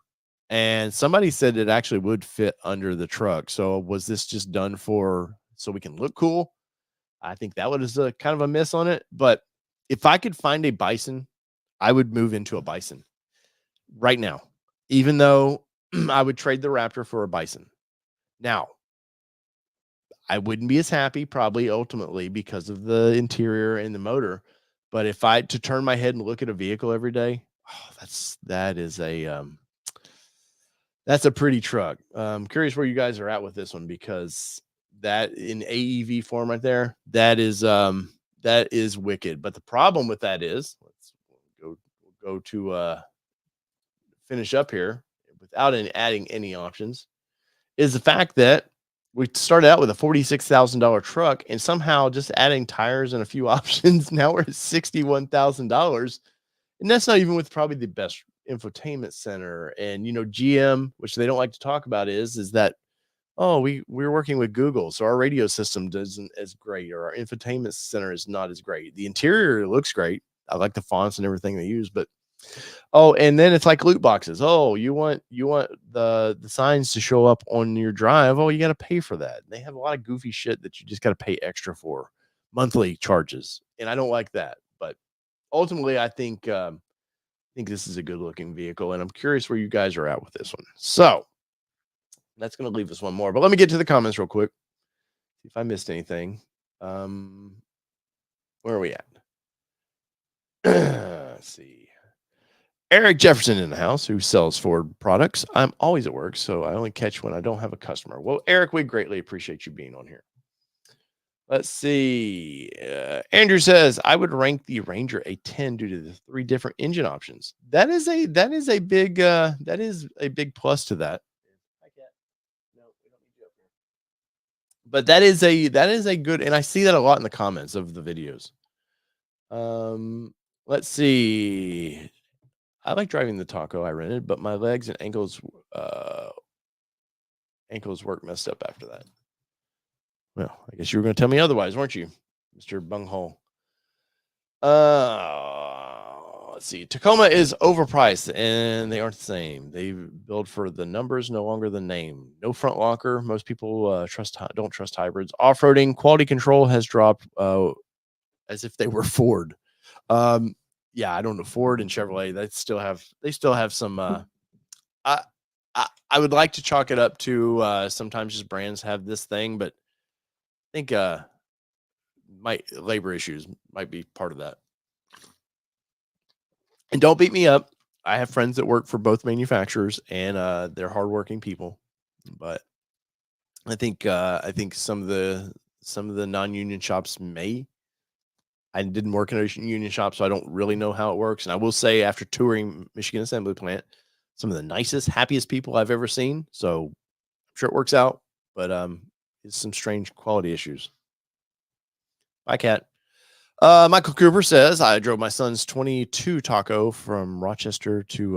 and somebody said it actually would fit under the truck. So was this just done so we can look cool? I think that was a kind of a miss on it. But if I could find a Bison, I would move into a Bison right now, even though I would trade the Raptor for a Bison. Now, I wouldn't be as happy probably ultimately because of the interior and the motor. But if I to turn my head and look at a vehicle every day, that's a pretty truck. Curious where you guys are at with this one, because that in AEV form right there, that is wicked. But the problem with that is, go to finish up here without adding any options, is the fact that we started out with a $46,000 truck, and somehow just adding tires and a few options, now we're at $61,000. And that's not even with probably the best infotainment center. And GM, which they don't like to talk about, is that, oh, we're working with Google, so our radio system doesn't as great, or our infotainment center is not as great. The interior looks great. I like the fonts and everything they use, but and then it's like loot boxes. Oh, you want the signs to show up on your drive. Oh, you got to pay for that. They have a lot of goofy shit that you just got to pay extra for, monthly charges, and I don't like that. But ultimately, I think this is a good looking vehicle, and I'm curious where you guys are at with this one. So that's going to leave us one more, but let me get to the comments real quick. See if I missed anything. Where are we at? Let's see. Eric Jefferson in the house, who sells Ford products. I'm always at work, so I only catch when I don't have a customer. Well, Eric, we greatly appreciate you being on here. Let's see. Andrew says, I would rank the Ranger a 10 due to the 3 different engine options. That is a big plus to that. No, we don't need you up here. But that is a good, and I see that a lot in the comments of the videos. Let's see. I like driving the Taco I rented, but my legs and ankles work messed up after that. Well, I guess you were going to tell me otherwise, weren't you, Mr. Bunghole? Let's see. Tacoma is overpriced, and they aren't the same. They build for the numbers, no longer the name. No front locker. Most people don't trust hybrids. Off-roading quality control has dropped as if they were Ford. Yeah, I don't know. Ford and Chevrolet, they still have some. I would like to chalk it up to sometimes just brands have this thing, but I think my labor issues might be part of that. And don't beat me up. I have friends that work for both manufacturers, and they're hardworking people. But I think some of the non-union shops may. I didn't work in a union shop, so I don't really know how it works. And I will say, after touring Michigan Assembly Plant, some of the nicest, happiest people I've ever seen. So I'm sure it works out, but it's some strange quality issues. Bye, Cat. Michael Cooper says, I drove my son's 22 Taco from Rochester to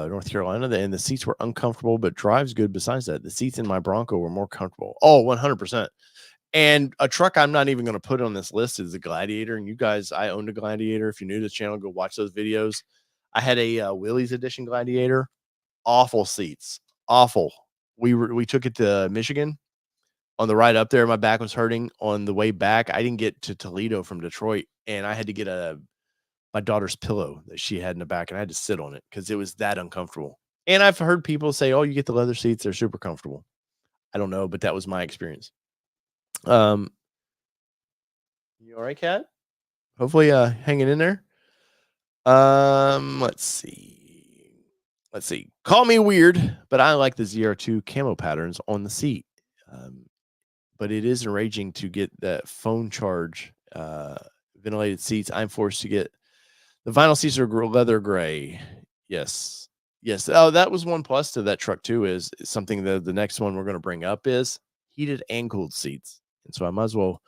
North Carolina, and the seats were uncomfortable, but drives good. Besides that, the seats in my Bronco were more comfortable. Oh, 100%. And a truck I'm not even going to put on this list is the Gladiator. And you guys, I owned a Gladiator. If you're new to the channel, go watch those videos. I had a Willys Edition Gladiator. Awful seats. Awful. We took it to Michigan. On the ride up there, my back was hurting. On the way back, I didn't get to Toledo from Detroit, and I had to get my daughter's pillow that she had in the back, and I had to sit on it because it was that uncomfortable. And I've heard people say, "Oh, you get the leather seats; they're super comfortable." I don't know, but that was my experience. Um, you all right, Kat? Hopefully, hanging in there. Let's see. Let's see. Call me weird, but I like the ZR2 camo patterns on the seat. But it is enraging to get that phone charge, ventilated seats. I'm forced to get the vinyl seats are leather gray. Yes. Yes. Oh, that was one plus to that truck too, is something that the next one we're going to bring up is heated and cooled seats. And so I might as well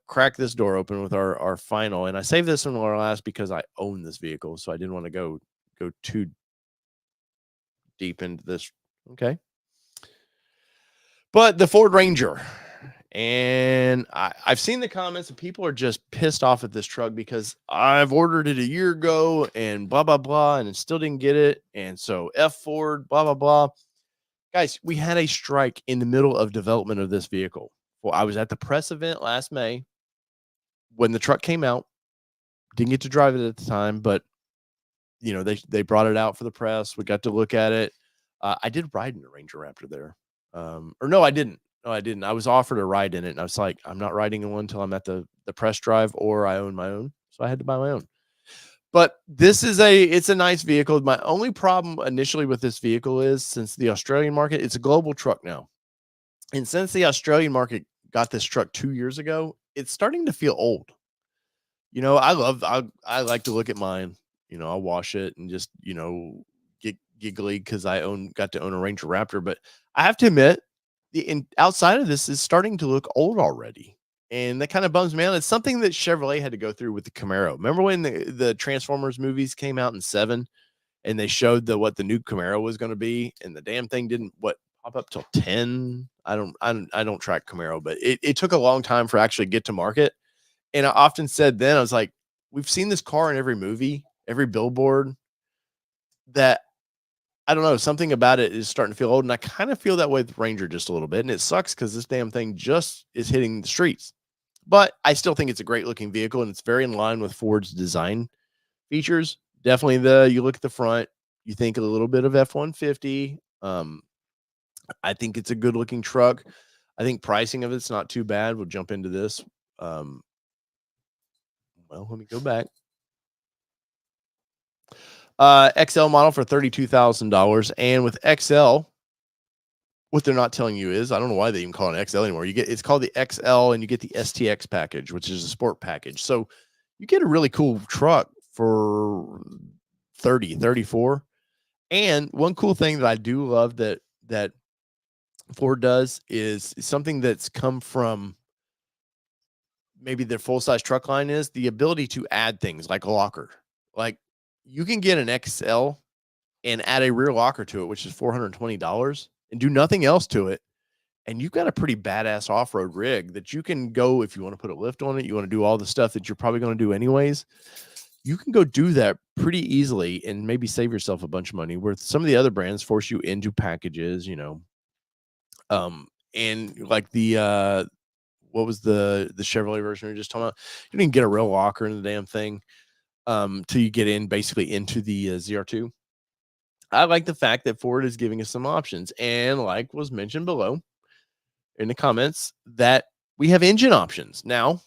crack this door open with our final. And I saved this one our last because I own this vehicle. So I didn't want to go too deep into this. Okay. But the Ford Ranger, and I've seen the comments and people are just pissed off at this truck because I've ordered it a year ago and blah, blah, blah, and still didn't get it. And so F Ford, blah, blah, blah. Guys, we had a strike in the middle of development of this vehicle. Well, I was at the press event last May when the truck came out. Didn't get to drive it at the time, but they brought it out for the press. We got to look at it. I did ride in the Ranger Raptor there. Or no, I didn't. No, I didn't. I was offered a ride in it, and I was like, I'm not riding in one until I'm at the press drive or I own my own. So I had to buy my own. But it's a nice vehicle. My only problem initially with this vehicle is since the Australian market, it's a global truck now. And since the Australian market got this truck 2 years ago, it's starting to feel old. I like to look at mine. I'll wash it and just, get giggly because got to own a Ranger Raptor. But I have to admit, outside of this is starting to look old already. And that kind of bums me out. It's something that Chevrolet had to go through with the Camaro. Remember when the Transformers movies came out in 7 and they showed what the new Camaro was going to be, and the damn thing didn't pop up till 10. I don't track Camaro, but it took a long time for actually get to market. And I often said then, I was like, we've seen this car in every movie, every billboard, that I don't know, something about it is starting to feel old. And I kind of feel that way with Ranger just a little bit. And it sucks because this damn thing just is hitting the streets. But I still think it's a great looking vehicle, and it's very in line with Ford's design features. Definitely you look at the front, you think a little bit of F-150. I think it's a good looking truck. I think pricing of it's not too bad. We'll jump into this. Well, let me go back. XL model for $32,000. And with XL, what they're not telling you is, I don't know why they even call it XL anymore. It's called the XL, and you get the STX package, which is a sport package. So you get a really cool truck for 34. And one cool thing that I do love that Ford does is something that's come from maybe their full size truck line, is the ability to add things like a locker. Like you can get an XL and add a rear locker to it, which is $420, and do nothing else to it. And you've got a pretty badass off-road rig that you can go, if you want to put a lift on it, you want to do all the stuff that you're probably going to do anyways, you can go do that pretty easily and maybe save yourself a bunch of money, where some of the other brands force you into packages, and like what was the Chevrolet version we were just talking about? You didn't get a real locker in the damn thing till you get in basically into the ZR2. I like the fact that Ford is giving us some options, and like was mentioned below in the comments, that we have engine options now.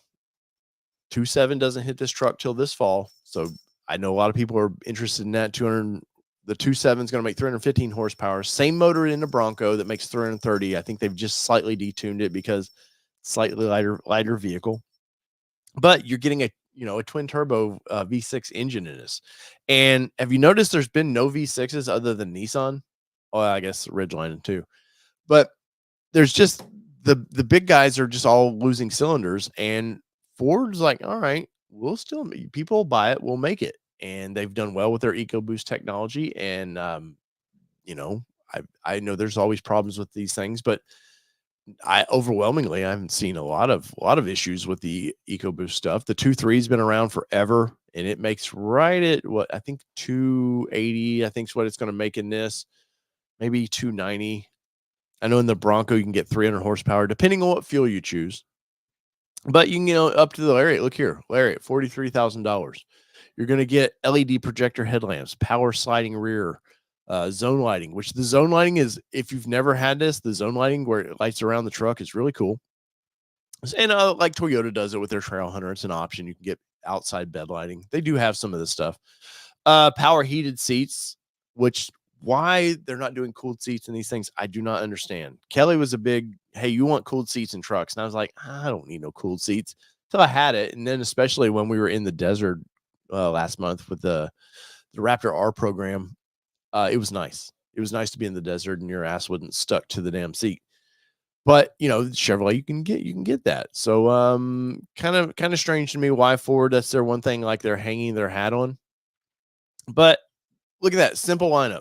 2.7 doesn't hit this truck till this fall, so I know a lot of people are interested in that. The 2.7 is going to make 315 horsepower, same motor in the Bronco that makes 330. I think they've just slightly detuned it because slightly lighter vehicle, but you're getting a twin turbo V6 engine in this. And have you noticed there's been no V6s other than Nissan? Oh, I guess Ridgeline too, but there's just the big guys are just all losing cylinders, and Ford's like, all right, people buy it, we'll make it. And they've done well with their EcoBoost technology. And, you know, I know there's always problems with these things, but I haven't seen a lot of issues with the EcoBoost stuff. The 2.3's been around forever, and it makes right at what I think 280. I think is what it's going to make in this, maybe 290. I know in the Bronco you can get 300 horsepower depending on what fuel you choose. But you can up to the Lariat. Look here, Lariat, $43,000. You're going to get LED projector headlamps, power sliding rear, zone lighting. Which the zone lighting is, if you've never had this, the zone lighting where it lights around the truck is really cool. And like Toyota does it with their Trail Hunter, it's an option. You can get outside bed lighting. They do have some of this stuff. Power heated seats, which why they're not doing cooled seats in these things, I do not understand. Kelly was a big, hey, you want cooled seats in trucks? And I was like, I don't need no cooled seats until I had it. And then especially when we were in the desert last month with the Raptor R program, it was nice. It was nice to be in the desert and your ass wasn't stuck to the damn seat. But Chevrolet, you can get that. So kind of strange to me why Ford, that's their one thing like they're hanging their hat on. But look at that simple lineup.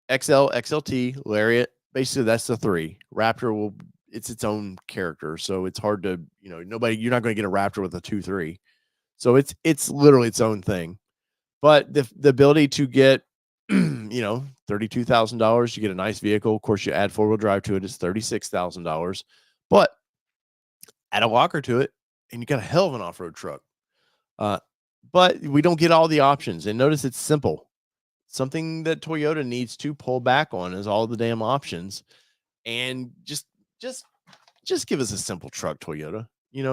XL, XLT, Lariat. Basically, that's the three. Raptor it's its own character, so it's hard to, you're not going to get a Raptor with a 2.3. So it's literally its own thing. But the ability to get, $32,000, you get a nice vehicle. Of course, you add 4-wheel drive to it, it's $36,000. But add a locker to it, and you got a hell of an off-road truck. But we don't get all the options. And notice it's simple. Something that Toyota needs to pull back on is all the damn options. And just give us a simple truck, Toyota.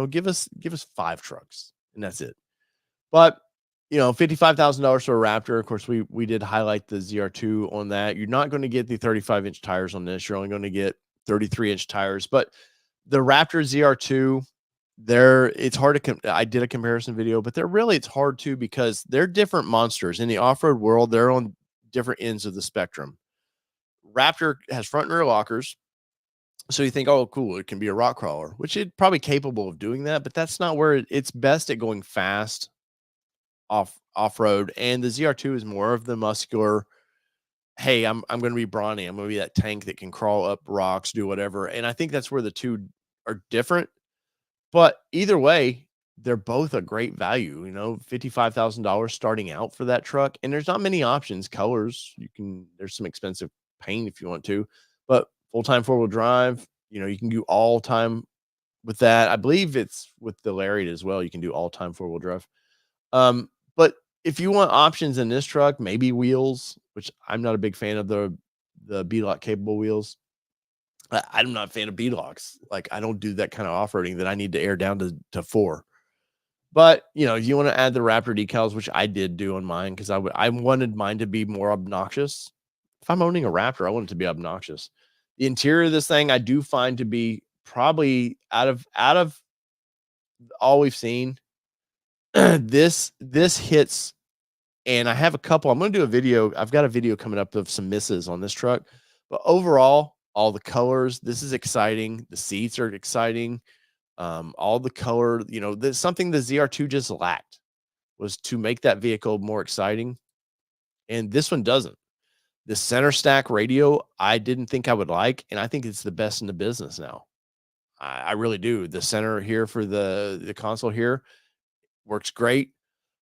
Give us 5 trucks, and that's it. But $55,000 for a Raptor. Of course, we did highlight the ZR2 on that. You're not going to get the 35-inch tires on this. You're only going to get 33-inch tires. But the Raptor ZR2, it's hard to I did a comparison video, but it's hard to, because they're different monsters in the off-road world. They're on different ends of the spectrum. Raptor has front and rear lockers, so you think, oh cool, it can be a rock crawler, which it's probably capable of doing that, but that's not where it's best at going fast off-road. And the ZR2 is more of the muscular, hey, I'm going to be brawny, I'm going to be that tank that can crawl up rocks, do whatever. And I think that's where the two are different. But either way, they're both a great value. $55,000 starting out for that truck, and there's not many options. Colors, there's some expensive paint if you want to, but full-time 4-wheel drive, you can do all-time with that. I believe it's with the Lariat as well. You can do all-time 4-wheel drive. But if you want options in this truck, maybe wheels, which I'm not a big fan of the B-lock capable wheels. I'm not a fan of B-locks. Like, I don't do that kind of off-roading that I need to air down to 4. But, if you want to add the Raptor decals, which I did do on mine, because I wanted mine to be more obnoxious. If I'm owning a Raptor, I want it to be obnoxious. The interior of this thing, I do find to be probably out of all we've seen, this hits. And I have a couple. I'm going to do a video. I've got a video coming up of some misses on this truck. But overall, all the colors, this is exciting. The seats are exciting. All the color, there's something the ZR2 just lacked, was to make that vehicle more exciting. And this one doesn't. The center stack radio, I didn't think I would like, and I think it's the best in the business now. I really do. The center here for the console here works great.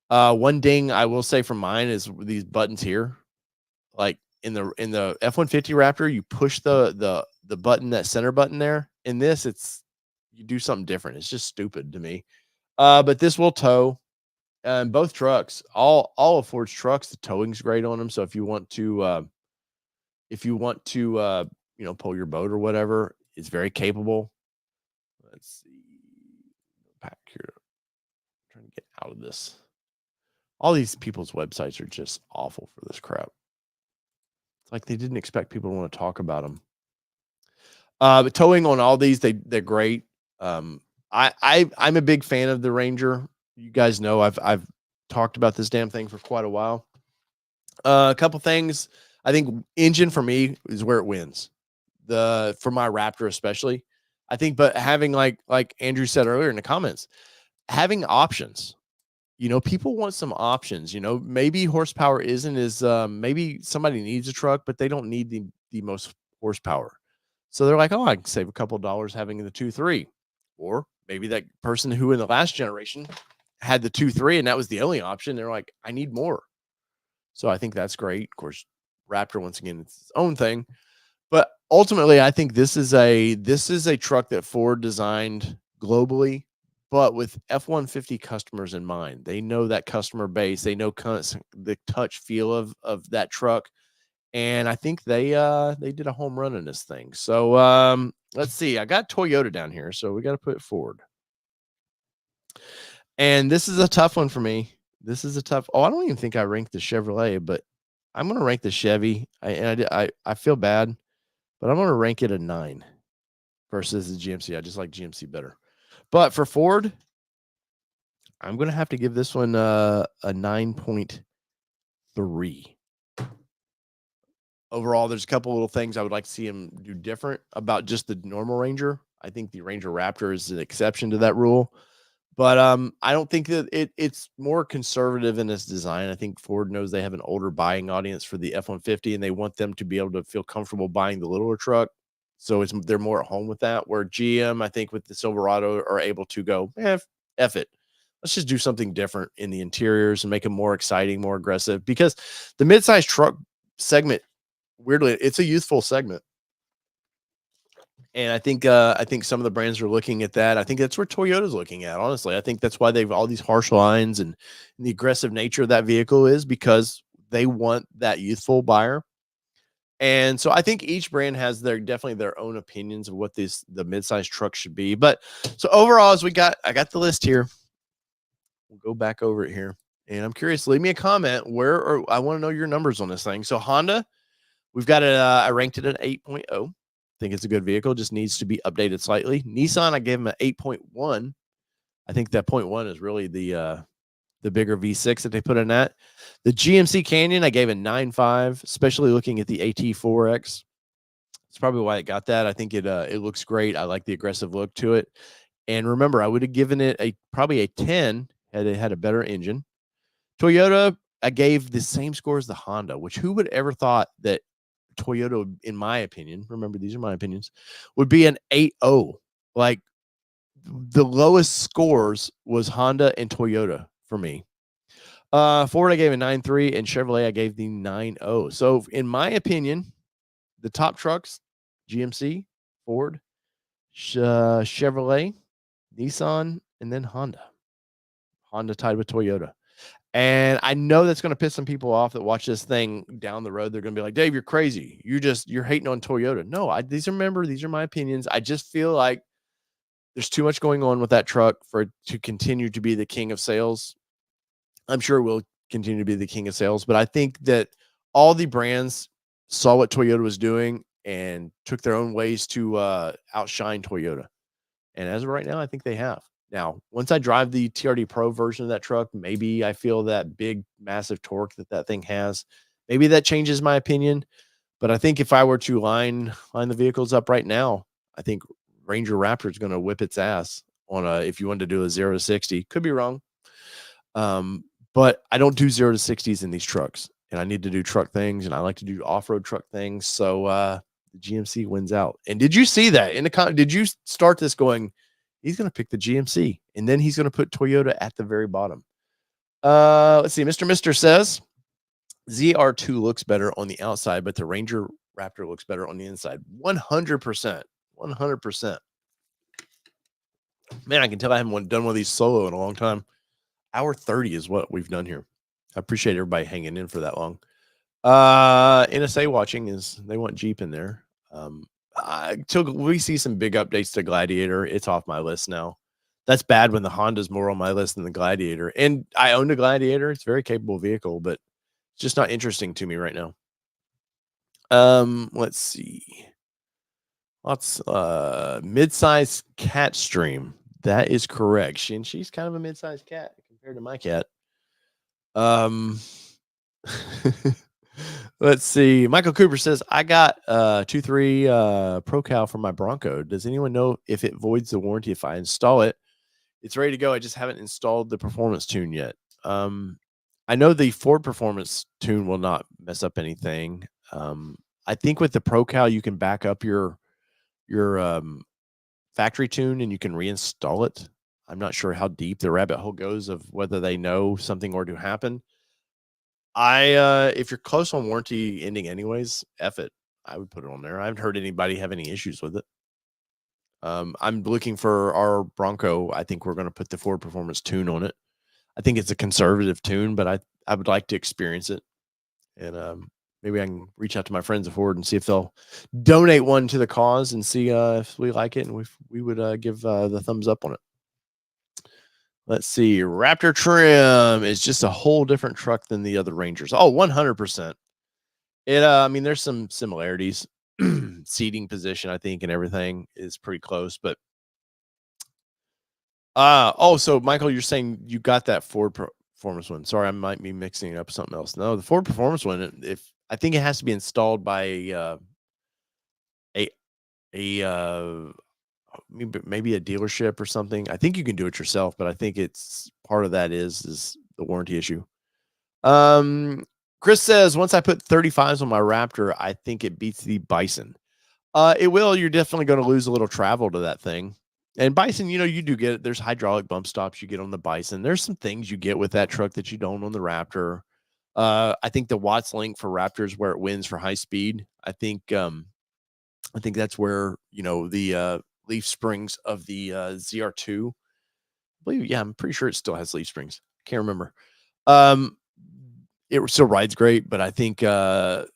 One ding I will say from mine is these buttons here. Like in the F-150 Raptor, you push the button, that center button there. In this, you do something different. It's just stupid to me. But this will tow. Both trucks, all of Ford's trucks, the towing's great on them. So if you want to pull your boat or whatever, it's very capable. Let's see, back here. I'm trying to get out of this. All these people's websites are just awful for this crap. It's like they didn't expect people to want to talk about them. But towing on all these, they're great. I'm a big fan of the Ranger. You guys know I've talked about this damn thing for quite a while. A couple things. I think engine for me is where it wins. For my Raptor especially, I think. But having like Andrew said earlier in the comments, having options. People want some options. Maybe horsepower isn't as maybe somebody needs a truck, but they don't need the most horsepower. So they're like, oh, I can save a couple of dollars having the 2.3. Or maybe that person who in the last generation had the 2.3 and that was the only option. They're like, I need more. So I think that's great. Of course, Raptor, once again, it's its own thing. But ultimately, I think this is a truck that Ford designed globally, but with F-150 customers in mind. They know that customer base. They know the touch feel of that truck, and I think they did a home run in this thing. So let's see. I got Toyota down here, so we got to put Ford. And this is a tough one for me. This is a tough. Oh, I don't even think I ranked the Chevrolet, but I'm going to rank the Chevy. I feel bad, but I'm going to rank it a 9 versus the GMC. I just like GMC better. But for Ford, I'm going to have to give this one a 9.3. Overall, there's a couple little things I would like to see him do different about just the normal Ranger. I think the Ranger Raptor is an exception to that rule. But I don't think that it's more conservative in its design. I think Ford knows they have an older buying audience for the F-150, and they want them to be able to feel comfortable buying the littler truck. So they're more at home with that. Where GM, I think, with the Silverado are able to go, F it. Let's just do something different in the interiors and make them more exciting, more aggressive. Because the midsize truck segment, weirdly, it's a youthful segment. And I think some of the brands are looking at that. I think that's where Toyota's looking at, honestly. I think that's why they've all these harsh lines and the aggressive nature of that vehicle is because they want that youthful buyer. And so I think each brand has definitely their own opinions of what the midsize truck should be. But so overall, I got the list here. We'll go back over it here. And I'm curious, leave me a comment I want to know your numbers on this thing. So Honda, we've got it. I ranked it at 8.0. Think it's a good vehicle, just needs to be updated slightly. Nissan, I gave them an 8.1. I think that 0.1 is really the bigger V6 that they put in that. The GMC Canyon, I gave a 9.5, especially looking at the AT4X. It's probably why it got that. I think it looks great. I like the aggressive look to it. And remember, I would have given it probably a 10 had it had a better engine. Toyota, I gave the same score as the Honda, which who would ever thought that Toyota, in my opinion, remember these are my opinions, would be an 8.0. Like the lowest scores was Honda and Toyota for me. Ford, I gave a 9.3, and Chevrolet, I gave the 9.0. So in my opinion, the top trucks, GMC, Ford, Chevrolet, Nissan, and then Honda. Honda tied with Toyota. And I know that's going to piss some people off that watch this thing down the road. They're going to be like, Dave, you're crazy. You're hating on Toyota. No, these are my opinions. I just feel like there's too much going on with that truck for it to continue to be the king of sales. I'm sure it will continue to be the king of sales, but I think that all the brands saw what Toyota was doing and took their own ways to outshine Toyota. And as of right now, I think they have. Now, once I drive the TRD Pro version of that truck, maybe I feel that big, massive torque that thing has. Maybe that changes my opinion. But I think if I were to line the vehicles up right now, I think Ranger Raptor is going to whip its ass if you wanted to do a 0 to 60. Could be wrong. But I don't do 0 to 60s in these trucks. And I need to do truck things, and I like to do off-road truck things. So the GMC wins out. And did you see that in the did you start this going, he's going to pick the GMC, and then he's going to put Toyota at the very bottom? Let's see. Mr. says ZR2 looks better on the outside, but the Ranger Raptor looks better on the inside. 100%. 100%. Man, I can tell I haven't done one of these solo in a long time. Hour 30 is what we've done here. I appreciate everybody hanging in for that long. NSA watching they want Jeep in there. Till we see some big updates to Gladiator, it's off my list now. That's bad when the Honda's more on my list than the Gladiator. And I own the Gladiator. It's a very capable vehicle, but it's just not interesting to me right now. Let's see. Midsize cat stream. That is correct. She's kind of a midsize cat compared to my cat. Let's see. Michael Cooper says, I got 2.3 Pro Cal for my Bronco. Does anyone know if it voids the warranty if I install it? It's ready to go. I just haven't installed the performance tune yet. I know the Ford performance tune will not mess up anything. I think with the ProCal, you can back up your factory tune and you can reinstall it. I'm not sure how deep the rabbit hole goes of whether they know something were to happen. If you're close on warranty ending anyways, F it. I would put it on there. I haven't heard anybody have any issues with it. I'm looking for our Bronco. I think we're going to put the Ford Performance tune on it. I think it's a conservative tune, but I would like to experience it. And maybe I can reach out to my friends at Ford and see if they'll donate one to the cause and see if we like it, and we would give the thumbs up on it. Let's see. Raptor trim is just a whole different truck than the other Rangers. Oh, 100%. I mean, there's some similarities. Seating position, I think, and everything is pretty close. But so Michael, you're saying you got that Ford Performance one. Sorry, I might be mixing it up with something else. No, the Ford Performance one, if I think it has to be installed by maybe a dealership or something. I think you can do it yourself, but I think it's part of that is the warranty issue. Chris says, once I put 35s on my Raptor, I think it beats the Bison. It will. You're definitely going to lose a little travel to that thing. And Bison, you do get it. There's hydraulic bump stops you get on the Bison. There's some things you get with that truck that you don't on the Raptor. I think the Watts link for Raptor is where it wins for high speed. I think that's where, the leaf springs of the ZR2. I believe, I'm pretty sure it still has leaf springs. Can't remember. It still rides great, but I think the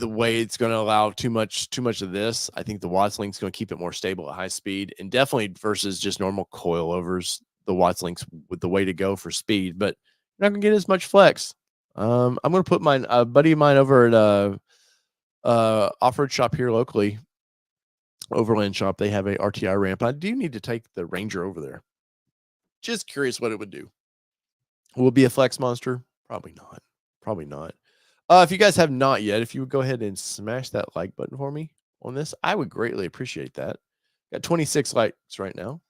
way it's going to allow too much of this, I think the Watts link's going to keep it more stable at high speed, and definitely versus just normal coilovers, the Watts link's with the way to go for speed, but you're not going to get as much flex. I'm going to put a buddy of mine over at off-road shop here locally, Overland Shop. They have a RTI ramp. I do need to take the Ranger over there. Just curious what it would do. Will it be a flex monster? Probably not. If you guys have not yet, if you would go ahead and smash that like button for me on this, I would greatly appreciate that. Got 26 likes right now.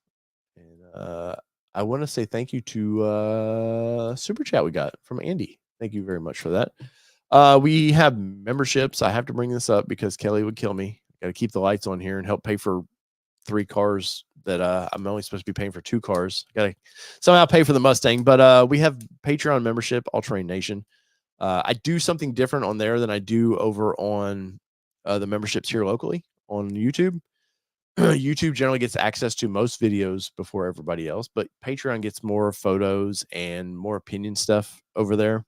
And I want to say thank you to Super Chat we got from Andy. Thank you very much for that. We have memberships. I have to bring this up because Kelly would kill me. Got to keep the lights on here and help pay for 3 cars that I'm only supposed to be paying for 2 cars. Got to somehow pay for the Mustang. But we have Patreon membership, All Terrain Nation. I do something different on there than I do over on the memberships here locally on YouTube. YouTube generally gets access to most videos before everybody else, but Patreon gets more photos and more opinion stuff over there.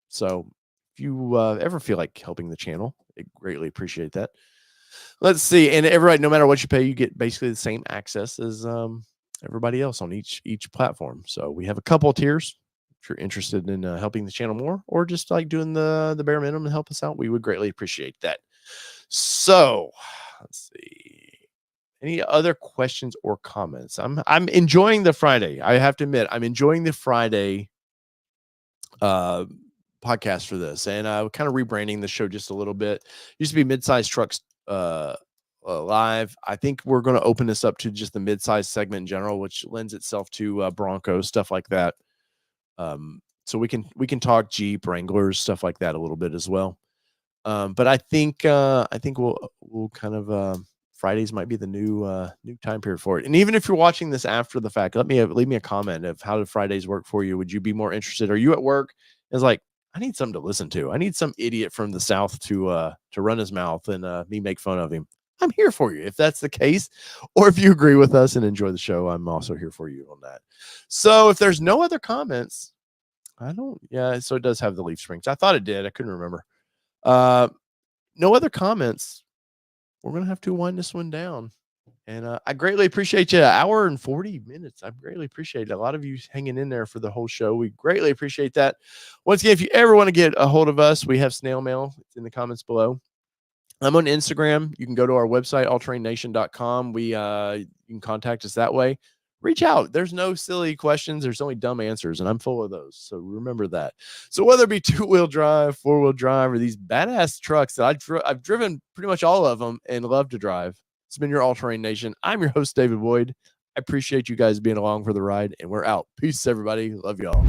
So if you ever feel like helping the channel, I greatly appreciate that. Let's see. And everybody, no matter what you pay, you get basically the same access as everybody else on each platform. So we have a couple of tiers. If you're interested in helping the channel more, or just like doing the bare minimum to help us out, we would greatly appreciate that. So let's see. Any other questions or comments? I'm enjoying the Friday. I have to admit, I'm enjoying the Friday podcast for this, and kind of rebranding the show just a little bit. Used to be Midsize Trucks live. I think we're going to open this up to just the midsize segment in general, which lends itself to Broncos, stuff like that. So we can talk Jeep, Wranglers, stuff like that a little bit as well. But I think we'll kind of Fridays might be the new time period for it. And even if you're watching this after the fact, leave me a comment of how did Fridays work for you. Would you be more interested? Are you at work? It's like, I need something to listen to. I need some idiot from the South to run his mouth and me make fun of him. I'm here for you if that's the case. Or if you agree with us and enjoy the show, I'm also here for you on that. So if there's no other comments, so it does have the leaf springs. I thought it did. I couldn't remember. No other comments. We're going to have to wind this one down. And I greatly appreciate you. 1 hour and 40 minutes. I greatly appreciate it. A lot of you hanging in there for the whole show. We greatly appreciate that. Once again, if you ever want to get a hold of us, we have snail mail. It's in the comments below. I'm on Instagram. You can go to our website, allterrainnation.com. You can contact us that way. Reach out. There's no silly questions. There's only dumb answers, and I'm full of those. So remember that. So whether it be 2-wheel drive, 4-wheel drive, or these badass trucks that I've driven pretty much all of them and love to drive. It's been your All Terrain Nation. I'm your host, David Boyd. I appreciate you guys being along for the ride, and we're out. Peace, everybody. Love y'all.